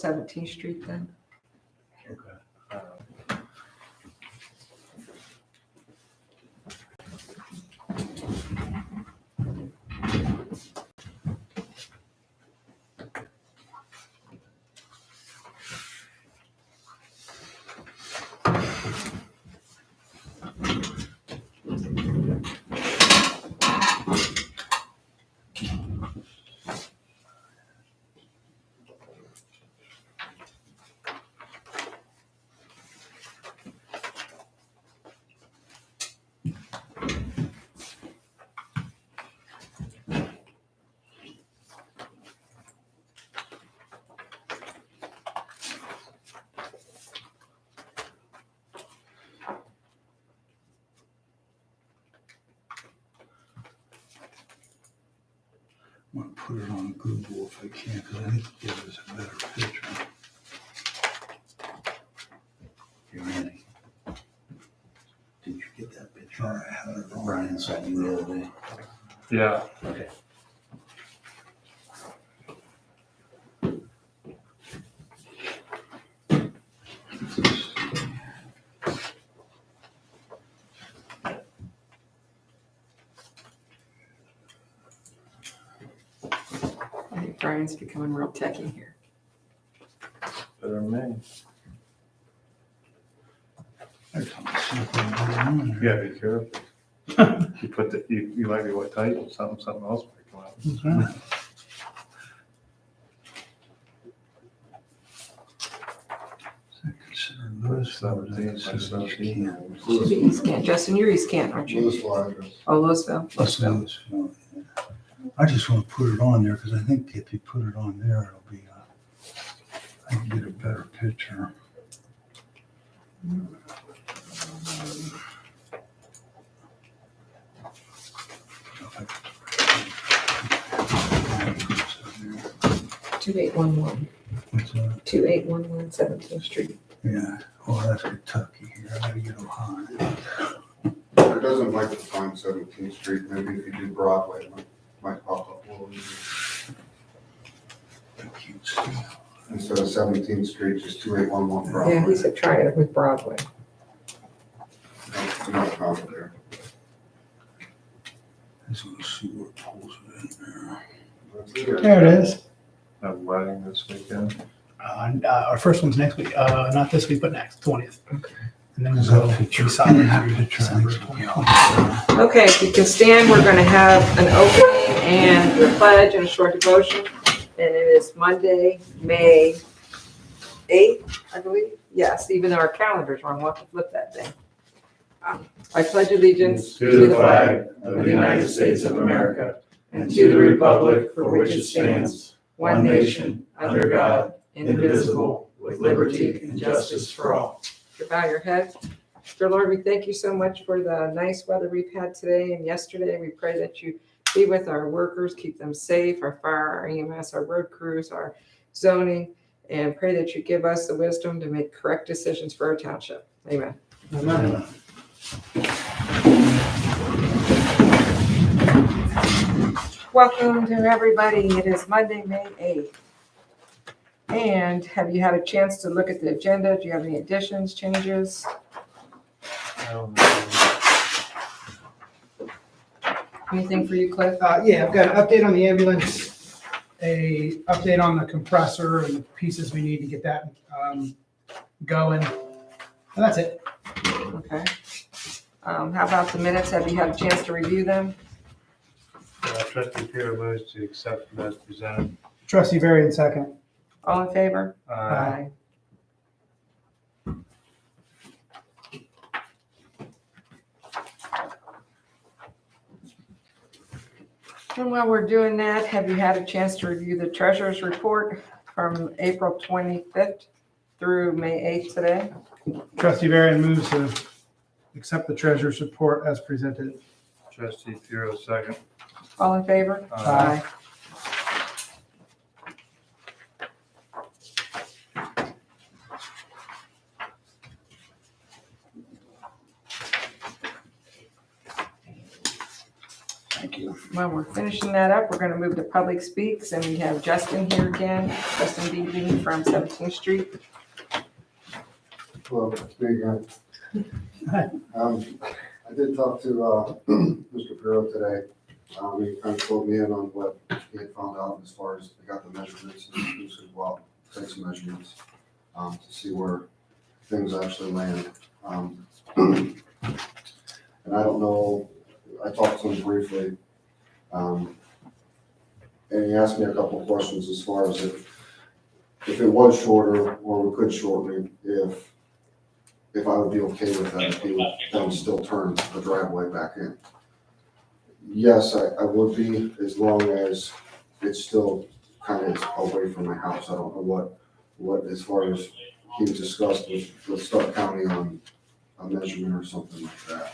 17th Street then. Okay. I'm gonna put it on Google if I can, because I think it gives us a better picture. You ready? Did you get that picture? I had it on. Brian sent you the other day. Yeah. Okay. I think Brian's becoming real techie here. Better than me. There's something on You there. gotta be careful. You put the, you might be what type, something else might come out. What's that? Is that considered Louisville? 17th by 17th. Should be East Kent. Justin, you're East Kent, aren't you? Louisville. Oh, Louisville. That's Louisville, yeah. I just want to put it on there, because I think if you put it on there, it'll be, I can get a better picture. What's 2811. What's that? 2811 17th Street. Yeah, oh, that's Kentucky here, I gotta get Ohio. It doesn't like to find 17th Street, maybe if you do Broadway, it might pop up a little easier. I can't see. Instead of 17th Street, just 2811 Yeah, Broadway. he said try it with Broadway. Not found it there. I just want to see where it pulls it in there. That's it. There it is. Have a wedding this weekend. Our first one's next week, not this week, but next, 20th. Okay. And then we'll Is go that picture, decide that through picture December makes me 24th. Okay, if you can stand, we're going to have an opening and the pledge and a short devotion. And it is Monday, May 8th, I believe. Yes, even though our calendar's wrong, we'll have to flip that thing. I pledge allegiance To the flag of the United States of America and to the republic for which it stands, one nation, under God, indivisible, with liberty and justice for all. You bow your head. Dear Lord, we thank you so much for the nice weather we've had today and yesterday. We pray that you be with our workers, keep them safe, our fire, our EMS, our road crews, our zoning, and pray that you give us the wisdom to make correct decisions for our township. Amen. Amen. Welcome to everybody. It is Monday, May 8th. And have you had a chance to look at the agenda? Do you have any additions, changes? Anything for you, Cliff? Yeah, I've got an update on the ambulance, a update on the compressor and the pieces we need to get that going. And that's it. Okay. How about the minutes? Have you had a chance to review them? Trustee Peter moves to accept them as presented. Trustee Varian, second. All in favor? Aye. And while we're doing that, have you had a chance to review the treasurer's report from April 25th through May 8th today? Trustee Varian moves to accept the treasurer's report as presented. Trustee Puro, second. All in favor? Aye. Thank you. While we're finishing that up, we're gonna move to public speaks, and we have Justin here again, Justin Beebing from 17th Street. Well, big guy. I did talk to Mr. Pirro today. He kind of filled me in on what he had found out as far as I got the measurements, and he said, well, take some measurements to see where things actually land. And I don't know, I talked to him briefly, and he asked me a couple of questions as far as if it was shorter or we could shorten it, if I would be okay with that, if he would then still turn the driveway back in. Yes, I would be, as long as it's still kind of away from my house. I don't know what as far as he discussed with Stark County on a measurement or something like that.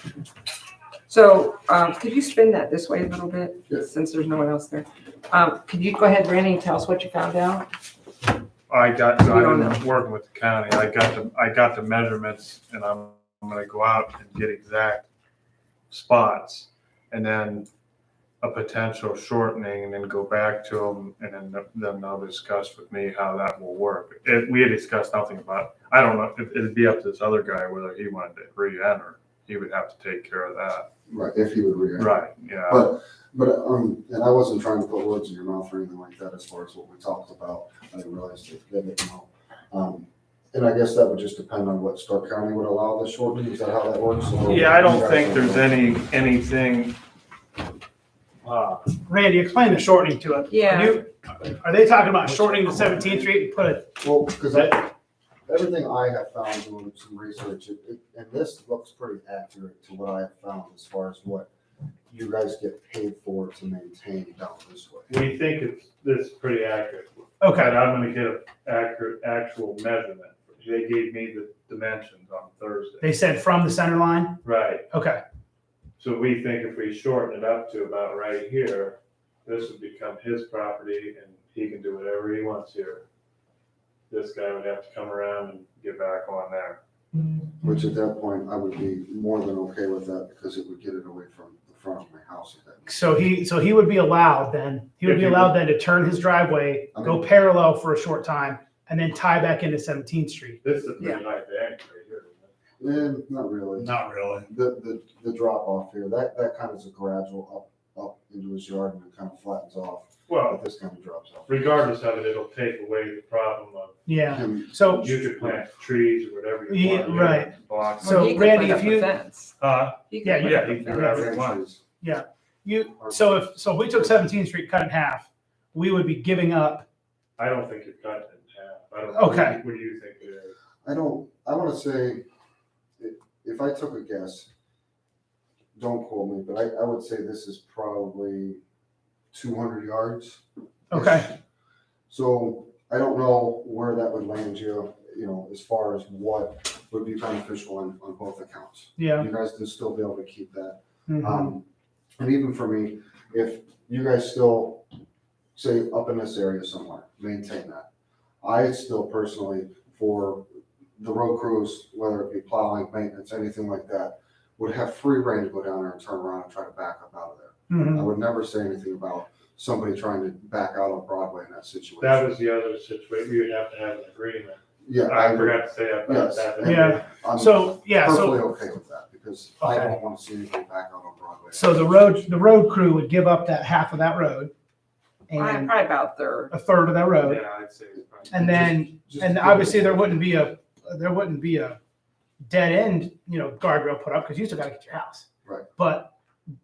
So, could you spin that this way a little bit? Yes. Since there's no one else there. Could you go ahead, Randy, and tell us what you found out? I've don't been working with the county. I got the measurements, and I'm gonna go out and get exact spots, and then a potential shortening, and then go back to them, and then they'll discuss with me how that will work. We had discussed nothing about, I don't know, it'd be up to this other guy whether he wanted to re-enter. He would have to take care of that. Right, if he would react. Right, yeah. But and I wasn't trying to put words in your mouth or anything like that as far as what we talked about. I didn't realize they didn't know. And I guess that would just depend on what Stark County would allow the shortening. Is that how that works? Or Yeah, I don't you guys think don't there's know? anything. Randy, explain the shortening to it. Yeah. Are they talking about shortening to 17th Street and put it? Well, because everything I have found doing some research, and this looks pretty accurate to what I have found as far as what you guys get paid for to maintain down this way. We think this is pretty accurate. Okay. But I'm gonna get an accurate, actual measurement. They gave me the dimensions on Thursday. They said from the center line? Right, Okay. so we think if we shorten it up to about right here, this would become his property and he can do whatever he wants here. This guy would have to come around and get back on there. Which at that point, I would be more than okay with that because it would get it away from the front of my house. At that. So he would be allowed then, to turn his driveway, go parallel for a short time, and then tie back into 17th Street. This is a pretty high bank right here. Not really. Not really. The drop off here, that kind of is a gradual up into his yard and it kind of flattens off. Well, But this kind of drops off. regardless of it, it'll take away the problem of Yeah. And So, you could plant trees or whatever you Yeah, want. here right. and block. So, Well, he could Randy, put if up a you- fence. He could Yeah, put yeah, up a he can do fence. whatever he wants. so if we took 17th Street cut in half, we would be giving up. I don't think you're cutting it in half. I don't know. Okay. What do you think it is? I want to say, if I took a guess, don't quote me, but I would say this is probably 200 yards. Okay. So I don't know where that would land you, as far as what would be beneficial on both accounts. Yeah. You guys would still be able to keep that. Mhm. And even for me, if you guys still, say, up in this area somewhere, maintain that. I still personally, for the road crews, whether it be plowing, maintenance, anything like that, would have free reign to go down there and turn around and try to back up out of there. Mhm. I would never say anything about somebody trying to back out on Broadway in that situation. That was the other situation. We would have to have an agreement. Yeah, I would- forgot to say that. Yes. Yeah. I'm So, yeah, perfectly so, okay with that because I Okay. don't want to see anything back out on Broadway. so the road crew would give up that half of that road and Probably about a third. a third of that road. Yeah, I'd say it's probably. And then, Just and give obviously it- there wouldn't be a dead end, guardrail put up because you still got to get to your house. Right. But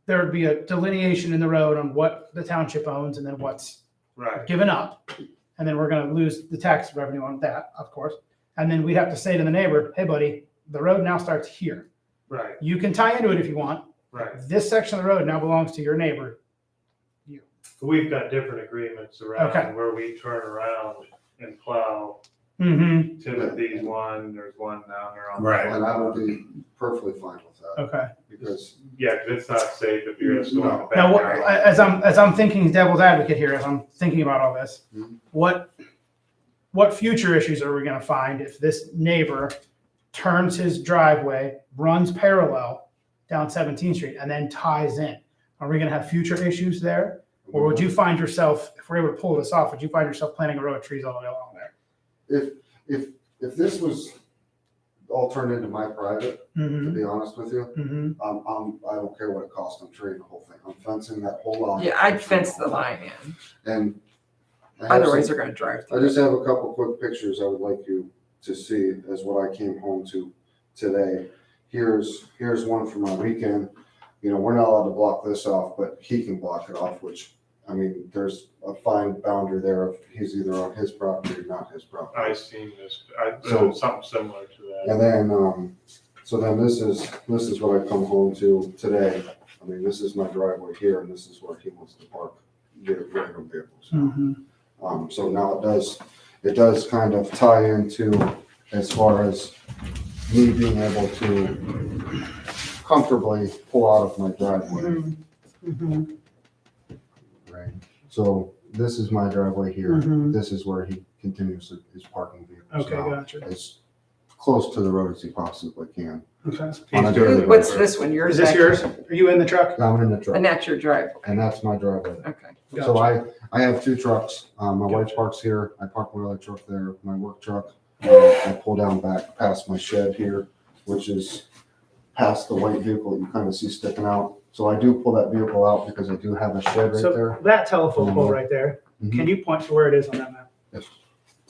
there would be a delineation in the road on what the township owns and then what's Right. given up. And then we're going to lose the tax revenue on that, of course. And then we'd have to say to the neighbor, hey buddy, the road now starts here. Right, You can tie into it if you want. right. This section of the road now belongs to your neighbor. We've got different agreements Okay. around where we turn around and plow. Mm-hmm. Timothy's one, there's one down there on. the Right. And I would be perfectly fine with that Okay. because Yeah, 'cause it's not safe if you're gonna store in the Now, backyard. as I'm thinking devil's advocate here, as I'm thinking about all this, Mhm. what future issues are we gonna find if this neighbor turns his driveway, runs parallel down 17th Street and then ties in? Are we gonna have future issues there? Or would you find yourself, if we're able to pull this off, would you find yourself planting a row of trees all the way along there? If this was all turned into my private, to Mm-hmm, be honest with you, mm-hmm. I don't care what it costs, I'm treating the whole thing, I'm fencing that whole line. Yeah, I'd fence the line in. And I have Otherwise, some- they're gonna drive I through. just have a couple quick pictures I would like you to see as what I came home to today. Here's one from my weekend. You know, we're not allowed to block this off, but he can block it off, which, I mean, there's a fine boundary there of he's either on his property or not his property. I seen this, So- something similar to that. And then, so then this is what I come home to today. I mean, this is my driveway here and this is where he wants to park, get random vehicles. Mm-hmm. So now it does kind of tie into as far as me being able to comfortably pull out of my driveway, Mm-hmm. right? So this is my driveway here. Mhm. This is where he continues his parking vehicles Okay, now, gotcha. as close to the road as he possibly can. Okay. On a daily What's basis. this one? Yours? Is this back yours? here? Are you in the truck? I'm in the And truck, that's your driveway. and that's my driveway. Okay. So Gotcha. I have two trucks. My wife Gotcha. parks here. I park my other truck there, my work truck. I pull down back past my shed here, which is past the white vehicle that you kind of see sticking out. So I do pull that vehicle out because I do have a shed right So there. that telephone pole right there, Mhm. can you point to where it is on that map? Yes.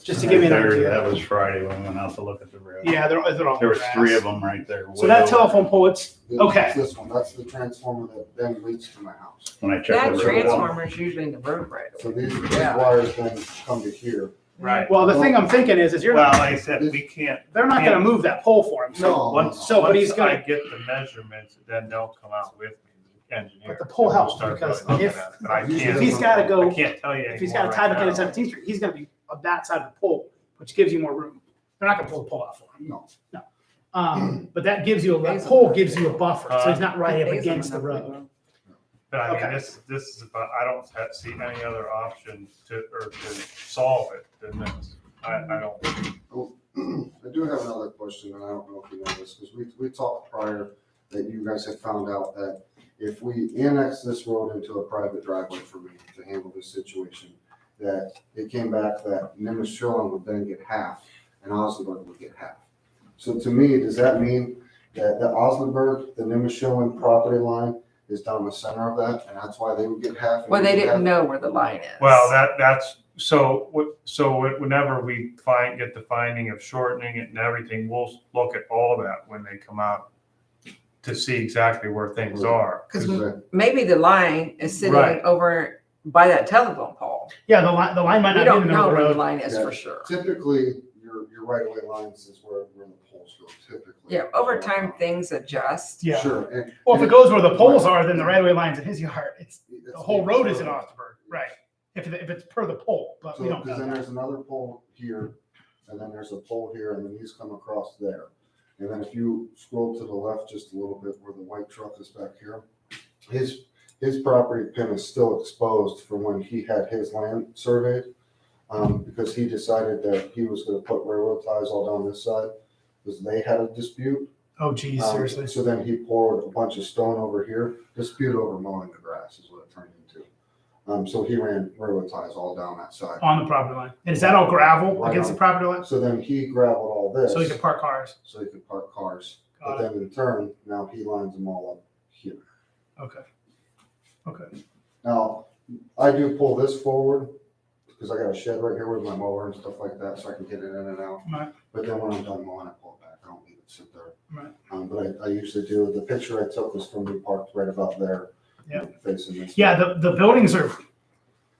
Just to give me an Right there, idea. That was Friday when we went out to look at the road. Yeah, they're all There was grass. 3 of them right there. So that telephone pole, it's, okay. It's this one, that's the transformer that then leads to my house. When I checked That the road. transformer is usually in the road right So away. these Yeah. wires then come to here. Right. Well, the thing I'm thinking is you're Well, not, like I said, we can't. they're not gonna move that pole for him. So, No. Once, So, but he's once gonna- I get the measurements, then they'll come out with me, the engineer. But the pole and we'll helps start because really looking if- at it. But I if can't, he's gotta go, I can't tell you if he's anymore got a tie right to now. 17th Street, he's gonna be on that side of the pole, which gives you more room. They're not gonna pull the pole out for him. No. But that gives you, that pole gives you a buffer, so he's not right up Hazel against the enough road. But I mean, Okay. this is about, I don't see any other option to solve it than this. I don't. Oh, I do have another question, and I don't know if you know this, because we talked prior that you guys had found out that if we annex this road into a private driveway for me to handle this situation, that it came back that Nimishillen would then get half and Osnaburg would get half. So to me, does that mean that the Osnaburg, the Nimishillen property line is down the center of that, and that's why they would get half? and Well, we they would didn't have- know where the line is. Well, that's, so whenever we get the finding of shortening it and everything, we'll look at all that when they come out to see exactly where things are. Because maybe the line is sitting Right. over by that telephone pole. Yeah, the line might We not be in don't the middle know of the where the road. line is Yeah. for sure. Typically, your right-of-way lines is where the poles go typically. Yeah, over time, things adjust. Yeah. Sure. and- Well, if it goes where the poles are, then the right of way line's in his yard. It's, It's- the whole road is in Osnaburg, right? If it's per the pole, but we So, don't know because then that. there's another pole here, and then there's a pole here, and then these come across there. And then if you scroll to the left just a little bit where the white truck is back here, his property pin is still exposed from when he had his land surveyed. Because he decided that he was gonna put railroad ties all down this side, because they had a dispute. Oh geez, seriously. So then he poured a bunch of stone over here, dispute over mowing the grass is what it turned into. So he ran railroad ties all down that side. On the property line. And is that all gravel Right against on. the property line? So then he gravelled all this. So you can park cars. So he could park cars. But Got it. then in turn, now he lines them all up here. Okay. Okay. Now, I do pull this forward because I got a shed right here with my mower and stuff like that, so I can get it in and out. Right. But then when I'm done mowing, I pull it back. I don't leave it sit there. Right. But I usually do, the picture I took was from me parked right about there. Yeah. Facing this. Yeah, the buildings are,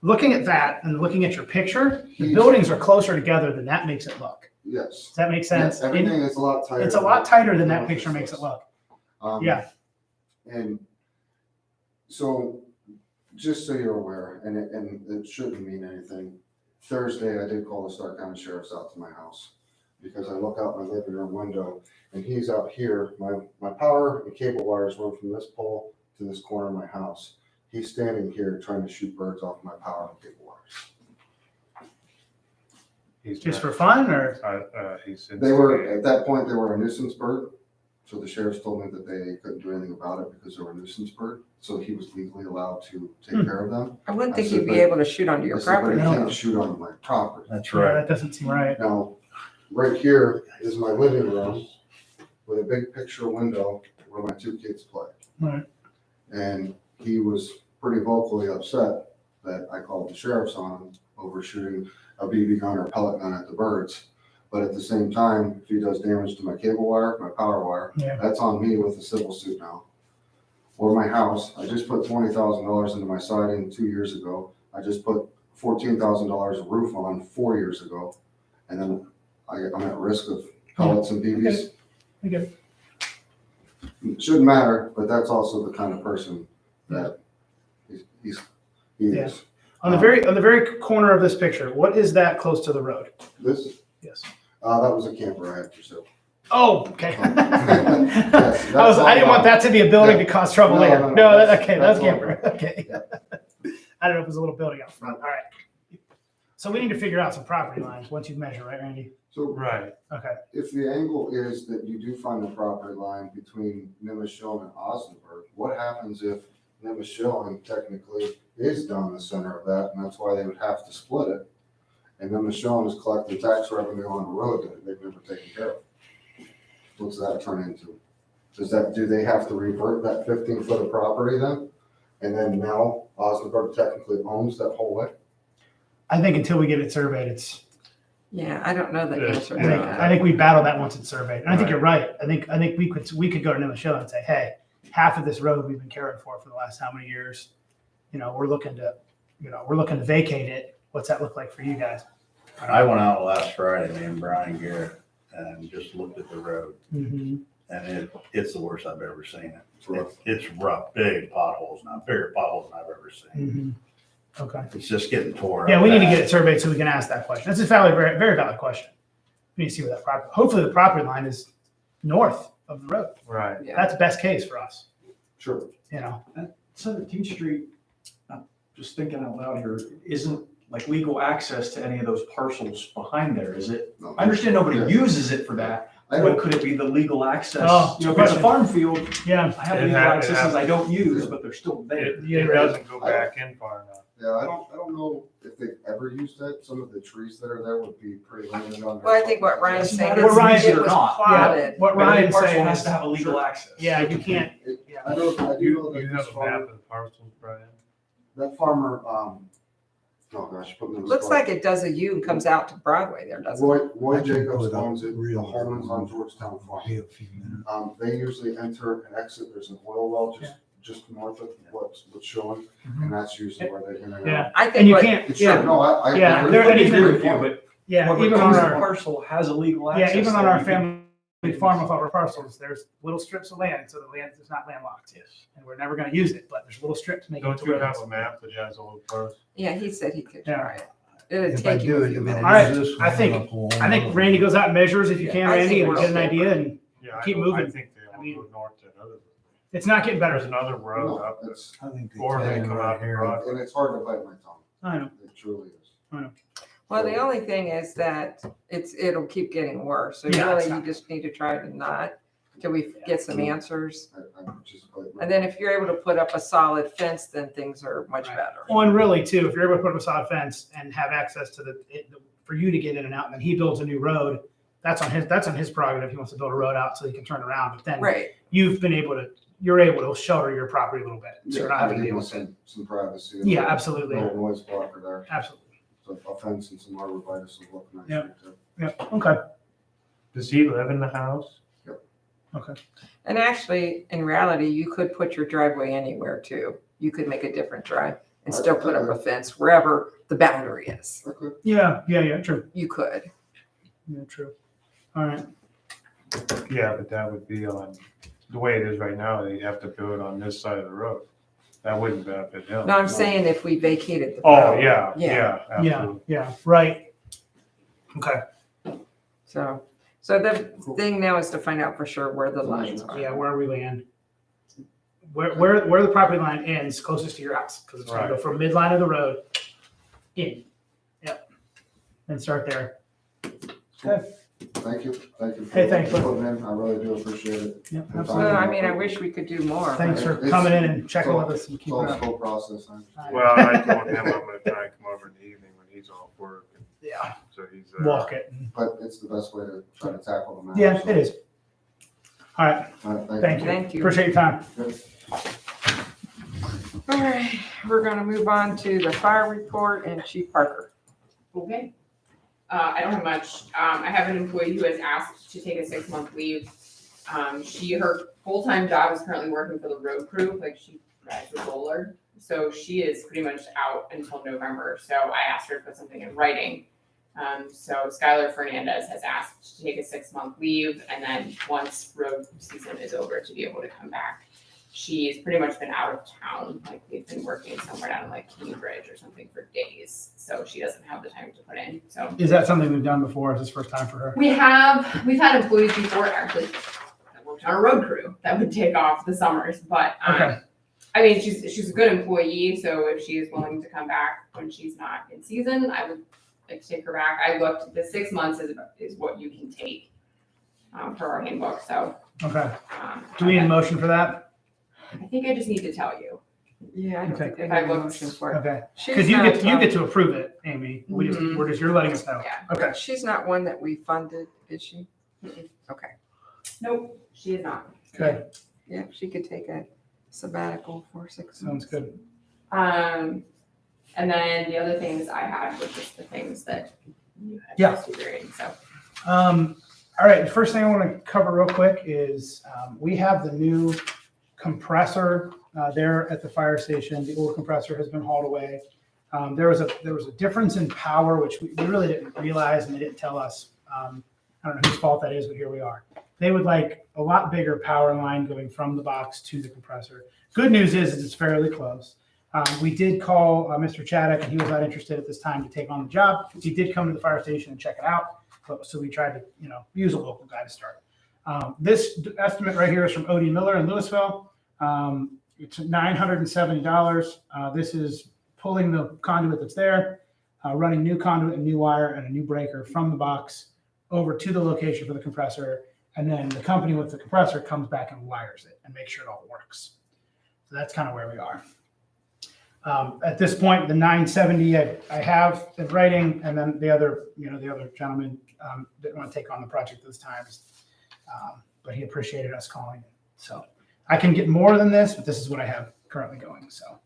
looking at that and looking at your picture, the buildings are closer together than that makes it look. Yes. Does that make sense? Yes, everything is a lot tighter. It's a lot tighter than that picture makes it look. Yeah. And so, just so you're aware, and it shouldn't mean anything, Thursday I did call the Stark County Sheriff's out to my house because I look out my living room window and he's out here. My power and cable wires run from this pole to this corner of my house. He's standing here trying to shoot birds off my power and cable wires. He's Just for fun or? he's They were, at that point, they were a nuisance bird. So the sheriff's told me that they couldn't do anything about it because they were a nuisance bird, so he was legally allowed to take care of them. I wouldn't I think said, you'd be but- able to shoot onto I your said, but property. you No. can't shoot on my property. That's Yeah, right. that doesn't seem right. Now, right here is my living room with a big picture window where my two kids play. Right. And he was pretty vocally upset that I called the sheriff's on him over shooting a BB gun or pellet gun at the birds. But at the same time, if he does damage to my cable wire, my power wire, Yeah. that's on me with a civil suit now. Or my house, I just put $20,000 into my siding 2 years ago. I just put $14,000 of roof on 4 years ago. And then I'm at risk of pellets and BBs. Okay. It shouldn't matter, but that's also the kind of person that he is. On the very corner of this picture, what is that close to the road? This, Yes. that was a camper I had for sale. Oh, okay. Yes, I didn't want that to be a building to cause trouble No, later. no, no, No, that's- okay, that's that's all camper. Okay. I don't know if it was a little building out front. All right. So we need to figure out some property lines once you measure, right, Randy? So Right. Okay. if the angle is that you do find the property line between Nimishillen and Osnaburg, what happens if Nimishillen technically is down the center of that, and that's why they would have to split it? And Nimishillen is collecting tax revenue on the road that they've never taken care of. What's that turn into? Do they have to revert that 15 foot of property then? And then now Osnaburg technically owns that whole way? I think until we get it surveyed, it's, Yeah, I don't know the Yeah. answer to I think, that. I think we battle that once it's surveyed. And I think you're right. I think we could go to Nimishillen and say, hey, half of this road we've been caring for the last how many years? We're looking to vacate it. What's that look like for you guys? I went out last Friday, me and Brian Garrett, and just looked at the road, Mm-hmm. and it's the worst I've ever seen it. Rough. It's rough, big potholes now, bigger potholes than I've ever seen. Mm-hmm. Okay. It's just getting tore up. Yeah, we need to bad. get it surveyed so we can ask that question. That's a very, very valid question. We need to see where that property, hopefully the property line is north of the road. Right. Yeah. That's best case for us, Sure. 17th Street, I'm just thinking out loud here, isn't like legal access to any of those parcels behind there, is it? No. I understand nobody Yeah. uses it for that, I but don't, could it be the legal access? Oh, You know, if it's a question. farm field, Yeah. I have It legal ha- it accesses has- I don't use, but they're still there. It doesn't go back in far enough. yeah, I don't know if they've ever used it. Some of the trees that are there would be pretty limited on. Well, I think what Ryan's Doesn't saying matter is if you use it it or was not. plotted. What But every Ryan's parcel saying has is, to have a legal access. yeah, you can't, I do know You that have this a map farmer, of the parcels, Brian? that farmer, oh gosh, put me in the Looks spot. like it does a U and comes out to Broadway there, doesn't it? Roy I can Jacobs put up owns it, the real Holman's on Georgetown Farm. Be a few minutes. They usually enter and exit, there's an oil well just north of what's showing, and that's usually where they're gonna. yeah. I And think you what, can't, It's true, yeah, no, I. Yeah, I there- I and agree even- with you, but yeah, whoever even on owns the our, parcel has a legal access. yeah, even on there. our You can- family farm with our parcels, there's little strips of land, so the land is not landlocked. Yes. And we're never gonna use it, but there's little strips making it Don't to you have roads. a map that has all the parcels? yeah, he said he could Yeah. try it. It'd If I take do you a it, few if minutes. All right, it is this I one, think- I'll pull I think one. Randy goes out and measures if you can, I Randy, think and we we're get an okay. idea, and Yeah, Keep I moving. think they I all mean- go north to another. it's not getting There's better. another road No, up, it's, I think or they can come right out here. Broadway. and it's hard to bite my tongue, I know. it truly is. Well, the only thing is that it'll keep getting worse. So Yeah, it's really, you not- just need to try to not, till we get some answers. I'm just like. And then if you're able to put up a solid fence, then things are much Right. better. Well, and really too, if you're able to put up a solid fence and have access to for you to get in and out, and then he builds a new road, that's on his prerogative. He wants to build a road out so he can turn around, but then Right. you're able to shelter your property a little bit. So you're not having to give deal us with it. some privacy. Yeah, absolutely. No noise blocker there, Absolutely. so a fence and some arborvitae will look nice. Yeah. right there. Yeah, okay. Does he live in the house? And actually, in reality, you could put your driveway anywhere too. You could make a different drive and still put up a fence wherever the boundary is. Okay. Yeah, true. You could. Yeah, true. All right. Yeah, but that would be on, the way it is right now, they'd have to do it on this side of the road. That wouldn't benefit him. No, I'm saying if we vacated the Oh, road. yeah, Yeah. yeah, Yeah, absolutely. yeah, right. Okay. So the thing now is to find out for sure where the lines are. Yeah, where we land. Where the property line ends closest to your house, because it's gonna go Right. from midline of the road in. Yep. And start there. Okay. Thank you. Hey, thanks, for bud. putting in. I really do appreciate it. Yep, Well, absolutely. Well, I mean, I wish we could do more. Thanks for It's- coming in and checking so- with us and It's keeping all it a up. slow process. I understand. Well, I told him I'm gonna try and come over in the evening when he's off work, and Yeah, so he's. walk it. and- But it's the best way to try to tackle the matter. Yeah, so- it is. All right, All right, thank you. Thank you. Appreciate your time. All right, we're gonna move on to the fire report and Chief Parker. Okay. I don't have much. I have an employee who has asked to take a 6-month leave. Her full-time job is currently working for the road crew, like she drives a roller. So she is pretty much out until November. So I asked her to put something in writing. So Skylar Fernandez has asked to take a 6-month leave, and then once road season is over, to be able to come back. She's pretty much been out of town, like we've been working somewhere down in like Cambridge or something for days, so she doesn't have the time to put in, so. Is that something we've done before? Is this first time for her? We've had employees before actually that worked on a road crew that would take off the summers, but, Okay. I mean, she's a good employee, so if she is willing to come back when she's not in season, I would like to take her back. I looked, the 6 months is what you can take, per our handbook, so. Okay. Do we need a motion for that? I think I just need to tell you. Yeah, I don't Okay. think I If I need a looked- motion for it. Okay. She's Because you not, get to approve it, Amy. You're letting us know. Yeah. Okay. she's not one that we funded, is she? Mm-mm. Okay, Nope, she is not. Okay. yeah, she could take a sabbatical for 6 months. Sounds good. And then the other things I had were just the things that you had. Yeah. Considering, so. All right. The first thing I want to cover real quick is we have the new compressor there at the fire station. The old compressor has been hauled away. There was a difference in power, which we really didn't realize, and they didn't tell us. I don't know whose fault that is, but here we are. They would like a lot bigger power line going from the box to the compressor. Good news is it's fairly close. We did call Mr. Chaddock, and he was not interested at this time to take on the job. He did come to the fire station and check it out, so we tried to, use a local guy to start. This estimate right here is from O.D. Miller in Louisville. It's $970. This is pulling the conduit that's there, running new conduit and new wire and a new breaker from the box over to the location for the compressor. And then the company with the compressor comes back and wires it and makes sure it all works. So that's kind of where we are. At this point, the 970 I have in writing, and then the other gentleman didn't want to take on the project this time, but he appreciated us calling. So I can get more than this, but this is what I have currently going. So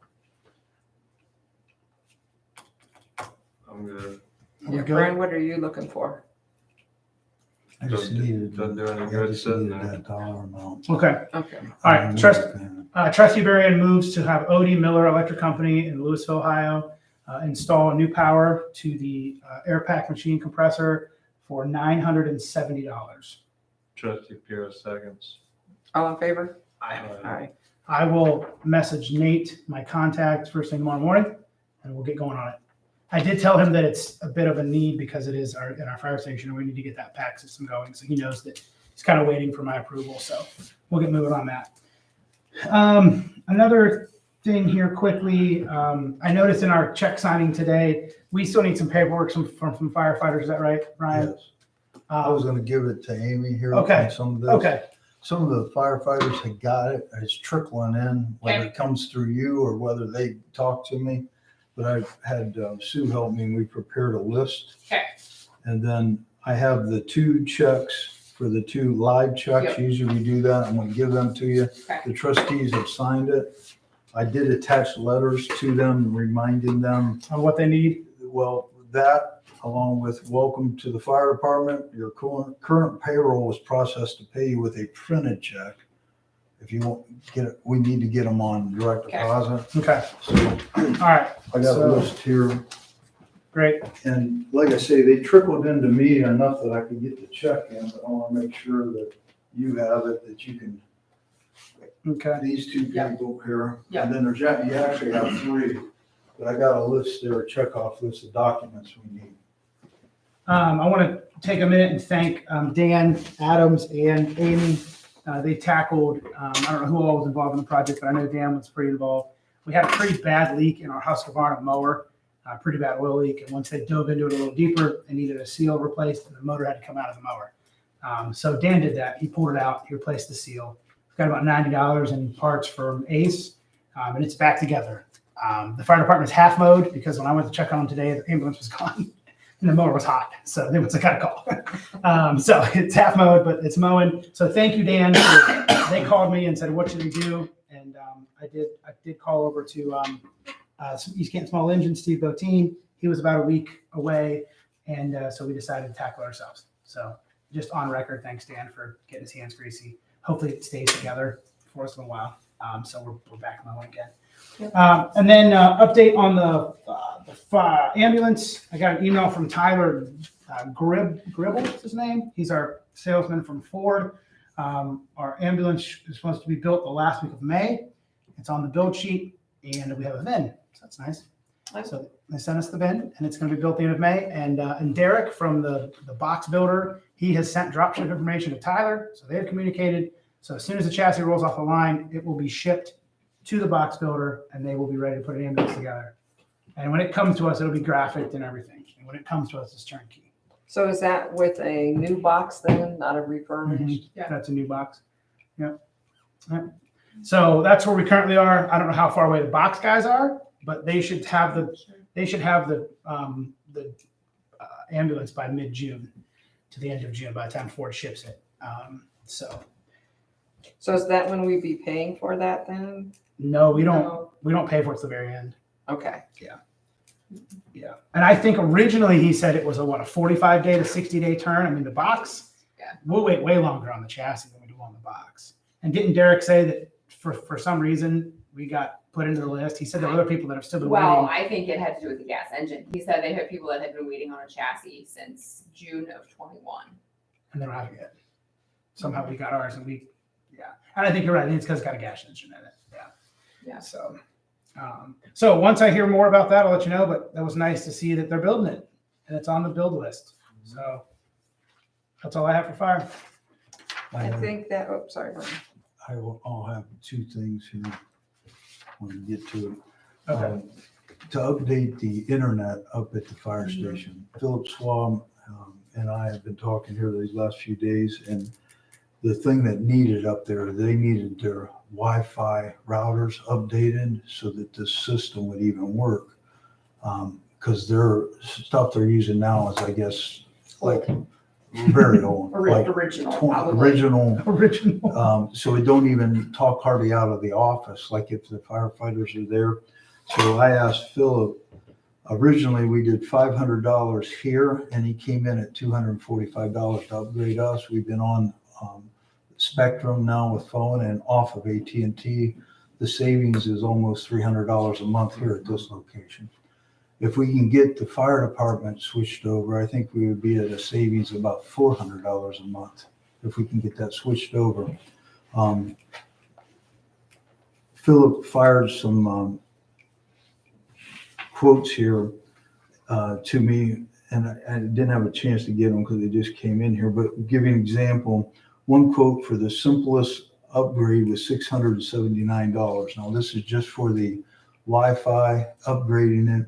I'm good. Yeah, good? Brian, what are you looking for? I just needed, Doesn't do any I good just sitting needed there. that dollar amount. Okay. Okay, All right. Trustee Berrien moves to have O.D. Miller Electric Company in Louisville, Ohio, install new power to the air pack machine compressor for $970. Trustee Piro seconds. all in favor? Aye. Aye. I will message Nate, my contact, first thing tomorrow morning, and we'll get going on it. I did tell him that it's a bit of a need because it is in our fire station, and we need to get that pack system going. So he knows that he's kind of waiting for my approval. So we'll get moving on that. Another thing here quickly, I noticed in our check signing today, we still need some paperwork from firefighters. Is that right, Brian? Yes. I was gonna give it to Amy here. Okay. on some of this. Okay. Some of the firefighters had got it. It's trickling in, whether it comes through you or whether they talk to me. But I've had Sue help me, and we prepared a list. Okay. And then I have the 2 checks for the 2 live checks. Yep. Usually we do that. I'm gonna give them to you. Okay. The trustees have signed it. I did attach letters to them reminding them, On what they need. well, that along with welcome to the fire department, your current payroll was processed to pay you with a printed check. If you won't get it, we need to get them on direct Okay. deposit. Okay. So All right. I got a So- list here. Great. And like I say, they trickled into me enough that I could get the check in, but I want to make sure that you have it, that you can, Okay. these 2 Yeah. people here. Yeah. And then there's, you actually have 3, but I got a list there, a check-off list of documents we need. I want to take a minute and thank Dan Adams and Amy. They tackled, I don't know who all was involved in the project, but I know Dan was pretty involved. We had a pretty bad leak in our Husqvarna mower, pretty bad oil leak. And once they dove into it a little deeper, they needed a seal replaced and the motor had to come out of the mower. So Dan did that. He pulled it out. He replaced the seal. We've got about $90 in parts from Ace, and it's back together. The fire department's half mowed because when I went to check on them today, the ambulance was gone and the mower was hot. So they went to got a call. So it's half mowed, but it's mowing. So thank you, Dan. They called me and said, what should we do? And I did call over to East Canton Small Engine, Steve Botine. He was about a week away. And so we decided to tackle it ourselves. So just on record, thanks, Dan, for getting his hands greasy. Hopefully it stays together for us in a while. So we're back mowing again. And then update on the ambulance. I got an email from Tyler Gribble is his name. He's our salesman from Ford. Our ambulance is supposed to be built the last week of May. It's on the build sheet, and we have a VIN. So that's nice. So they sent us the VIN, and it's going to be built at the end of May. And Derek from the box builder, he has sent dropship information to Tyler. So they've communicated. So as soon as the chassis rolls off the line, it will be shipped to the box builder, and they will be ready to put an ambulance together. And when it comes to us, it'll be graphic and everything. And when it comes to us, it's turnkey. So is that with a new box then, not a refurbished? Yeah. That's a new box. Yep. So that's where we currently are. I don't know how far away the box guys are, but they should have the ambulance by mid-June to the end of June by the time Ford ships it. So is that when we be paying for that then? No, we don't. No. We don't pay for it to the very end. Okay. Yeah. And I think originally he said it was a 45-day to 60-day turn. I mean, the box, we'll wait way longer on the chassis than we do on the box. And didn't Derek say that for some reason we got put into the list? He said there were other people that have still been Well, waiting. I think it had to do with the gas engine. He said they had people that had been waiting on a chassis since June of 21. And they don't have it yet. Somehow we got ours and and I think you're right. I think it's because it's got a gas engine in it. Yeah. So once I hear more about that, I'll let you know, but that was nice to see that they're building it and it's on the build list. So that's all I have for fire. I think that, sorry, Brian. I'll have two things here when we get to it. Okay. To update the internet up at the fire station. Philip Swam and I have been talking here these last few days, and the thing that needed up there, they needed their Wi-Fi routers updated so that the system would even work. Because their stuff they're using now is, I guess, like very old. Like original. So it don't even talk hardly out of the office, like if the firefighters are there. So I asked Philip, originally we did $500 here, and he came in at $245 to upgrade us. We've been on Spectrum now with phone and off of AT&T. The savings is almost $300 a month here at this location. If we can get the fire department switched over, I think we would be at a savings of about $400 a month if we can get that switched over. Philip fired some quotes here to me, and I didn't have a chance to get them because they just came in here, but give you an example. One quote for the simplest upgrade was $679. Now this is just for the Wi-Fi, upgrading it,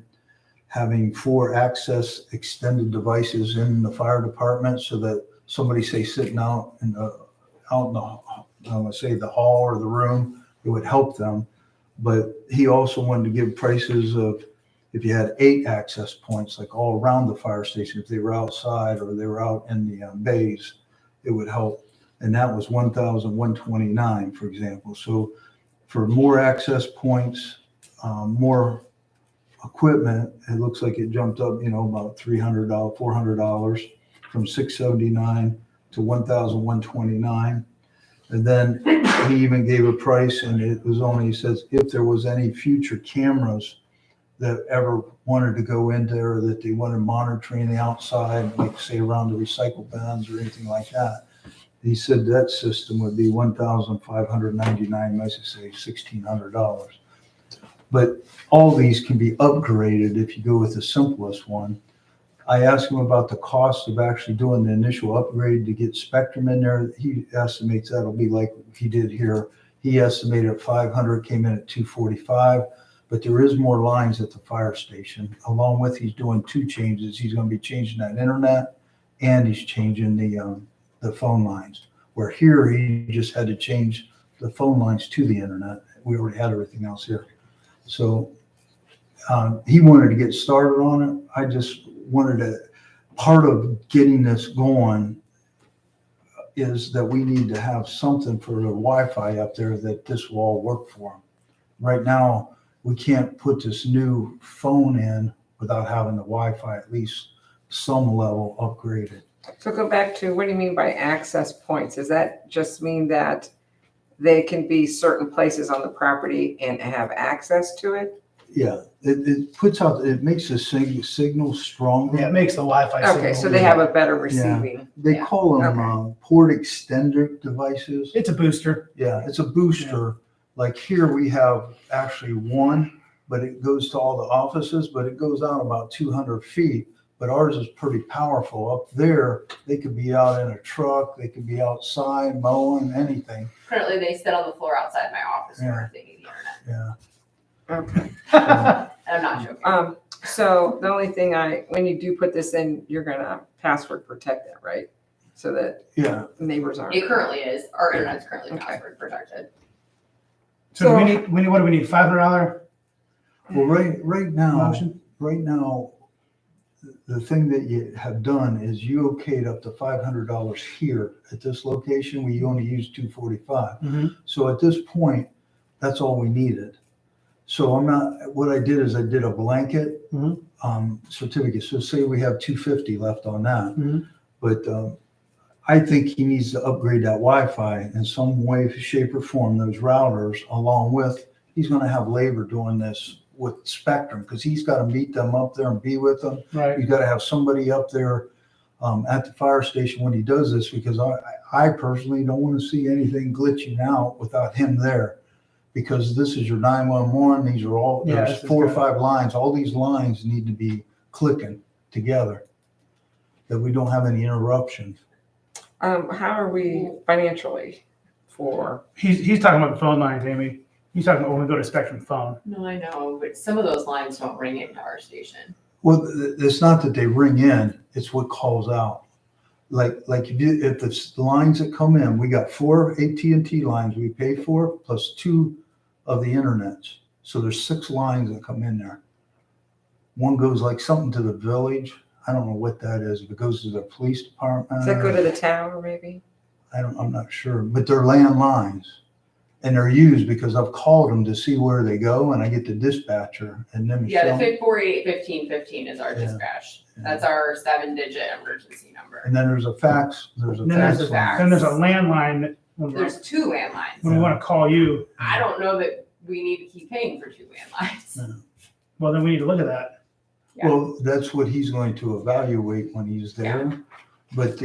having 4 access extended devices in the fire department so that somebody, say, sitting out in the hall or the room, it would help them. But he also wanted to give prices of if you had 8 access points, like all around the fire station, if they were outside or they were out in the bays, it would help. And that was $1,129, for example. So for more access points, more equipment, it looks like it jumped up, about $300, $400 from $679 to $1,129. And then he even gave a price, and it was only, he says, if there was any future cameras that ever wanted to go in there, or that they wanted monitoring the outside, like say around the recycle bins or anything like that. He said that system would be $1,599, I should say $1,600. But all these can be upgraded if you go with the simplest one. I asked him about the cost of actually doing the initial upgrade to get Spectrum in there. He estimates that'll be like he did here. He estimated at 500, came in at 245. But there is more lines at the fire station. Along with, he's doing 2 changes. He's going to be changing that internet, and he's changing the the phone lines. Where here, he just had to change the phone lines to the internet. We already had everything else here. So he wanted to get started on it. I just wanted to, part of getting this going is that we need to have something for the Wi-Fi up there that this will all work for them. Right now, we can't put this new phone in without having the Wi-Fi at least some level upgraded. So go back to, what do you mean by access points? Does that just mean that they can be certain places on the property and have access to it? Yeah, it puts out, it makes the signal stronger. Yeah, it makes the Wi-Fi signal. Okay, so they have a better receiving. They Yeah. call them port extender devices. It's a booster. Yeah, it's a booster. Like here we have actually one, but it goes to all the offices, but it goes out about 200 feet. But ours is pretty powerful. Up there, they could be out in a truck, they could be outside mowing, anything. Currently, they sit on the floor outside my office Yeah. where if they need the internet. Yeah. Okay. And I'm not joking. So the only thing when you do put this in, you're gonna password protect it, right? So that Yeah. neighbors aren't. It currently is. Our internet's currently Okay. password protected. So do what do we need? $500 Well, right now, motion? the thing that you have done is you okayed up to $500 here at this location. We only use 245. Mhm. So at this point, that's all we needed. So what I did is I did a blanket certificate. So say we have 250 left on that. Mhm. But I think he needs to upgrade that Wi-Fi in some way, shape or form, those routers, along with, he's gonna have labor doing this with Spectrum, because he's got to meet them up there and be with them. Right. You got to have somebody up there at the fire station when he does this, because I personally don't want to see anything glitching out without him there, because this is your 911. These are all, Yeah, there's this is 4 or good. 5 lines. All these lines need to be clicking together, that we don't have any interruptions. How are we financially for? He's talking about the phone lines, Amy. He's talking about when we go to Spectrum phone. No, I know, but some of those lines don't ring into our station. Well, it's not that they ring in, it's what calls out. Like if it's the lines that come in, we got 4 AT&T lines we pay for, plus 2 of the internets. So there's 6 lines that come in there. One goes like something to the village. I don't know what that is. If it goes to the police department. Does that go to the tower maybe? I'm not sure, but they're land lines. And they're used because I've called them to see where they go, and I get the dispatcher and then Yeah, Michelle. the 488-1515 is our Yeah. dispatch. Yeah. That's our 7-digit emergency number. And then there's a fax. There's a Then fax there's line. Then there's a landline that There's 2 landlines. when we want to call you, I don't know that we need to keep paying for 2 landlines. well, then we need to look at that. Yeah. Well, that's what he's going to evaluate when he's there. But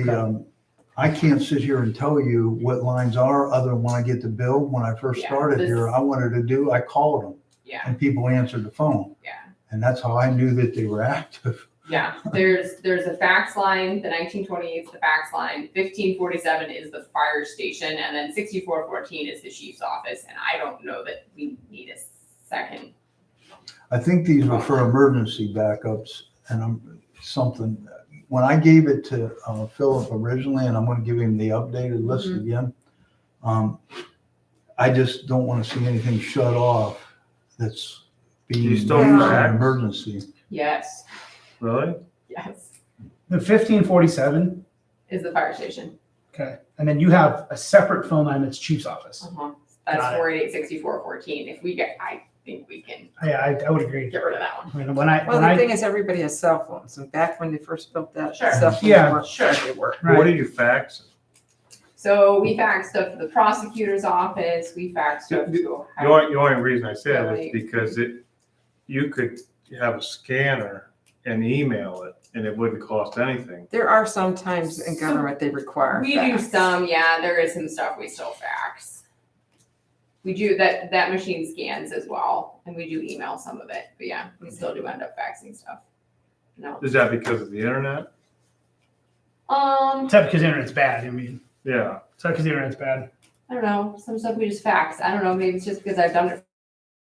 I can't sit here and tell you what lines are, other than when I get the bill. When I first Yeah, started here, I called them Yeah, and people answered the phone. yeah. And that's how I knew that they were active. Yeah, there's a fax line, the 1928 is the fax line, 1547 is the fire station, and then 6414 is the chief's office, and I don't know that we need a second. I think these were for emergency backups, and when I gave it to Philip originally, and I'm going to give him the updated list again, I just don't want to see anything shut off that's being You used still in fax? an emergency. Yes, Really? yes, The 1547, is the fire station. okay. And then you have a separate phone line that's chief's office. That's Got it. 488-6414. If we get, I think we can Yeah, I would agree. get rid of that one. I mean, when I, Well, the thing is, everybody has cell phones. And back when they first built that, Sure. cell phones Yeah. weren't sure they work. Right. What do you fax? So we fax stuff to the prosecutor's office, we fax stuff to. The only reason I say that is because you could have a scanner and email it, and it wouldn't cost anything. There are some times in government they require. We do fax. some, yeah, there is some stuff we still fax. We do, that machine scans as well, and we do email some of it, but yeah, we still do end up faxing stuff. No. Is that because of the internet? It's not because the internet's bad. I mean, Yeah. it's not because the internet's bad. I don't know, some stuff we just fax, I don't know, maybe it's just because I've done it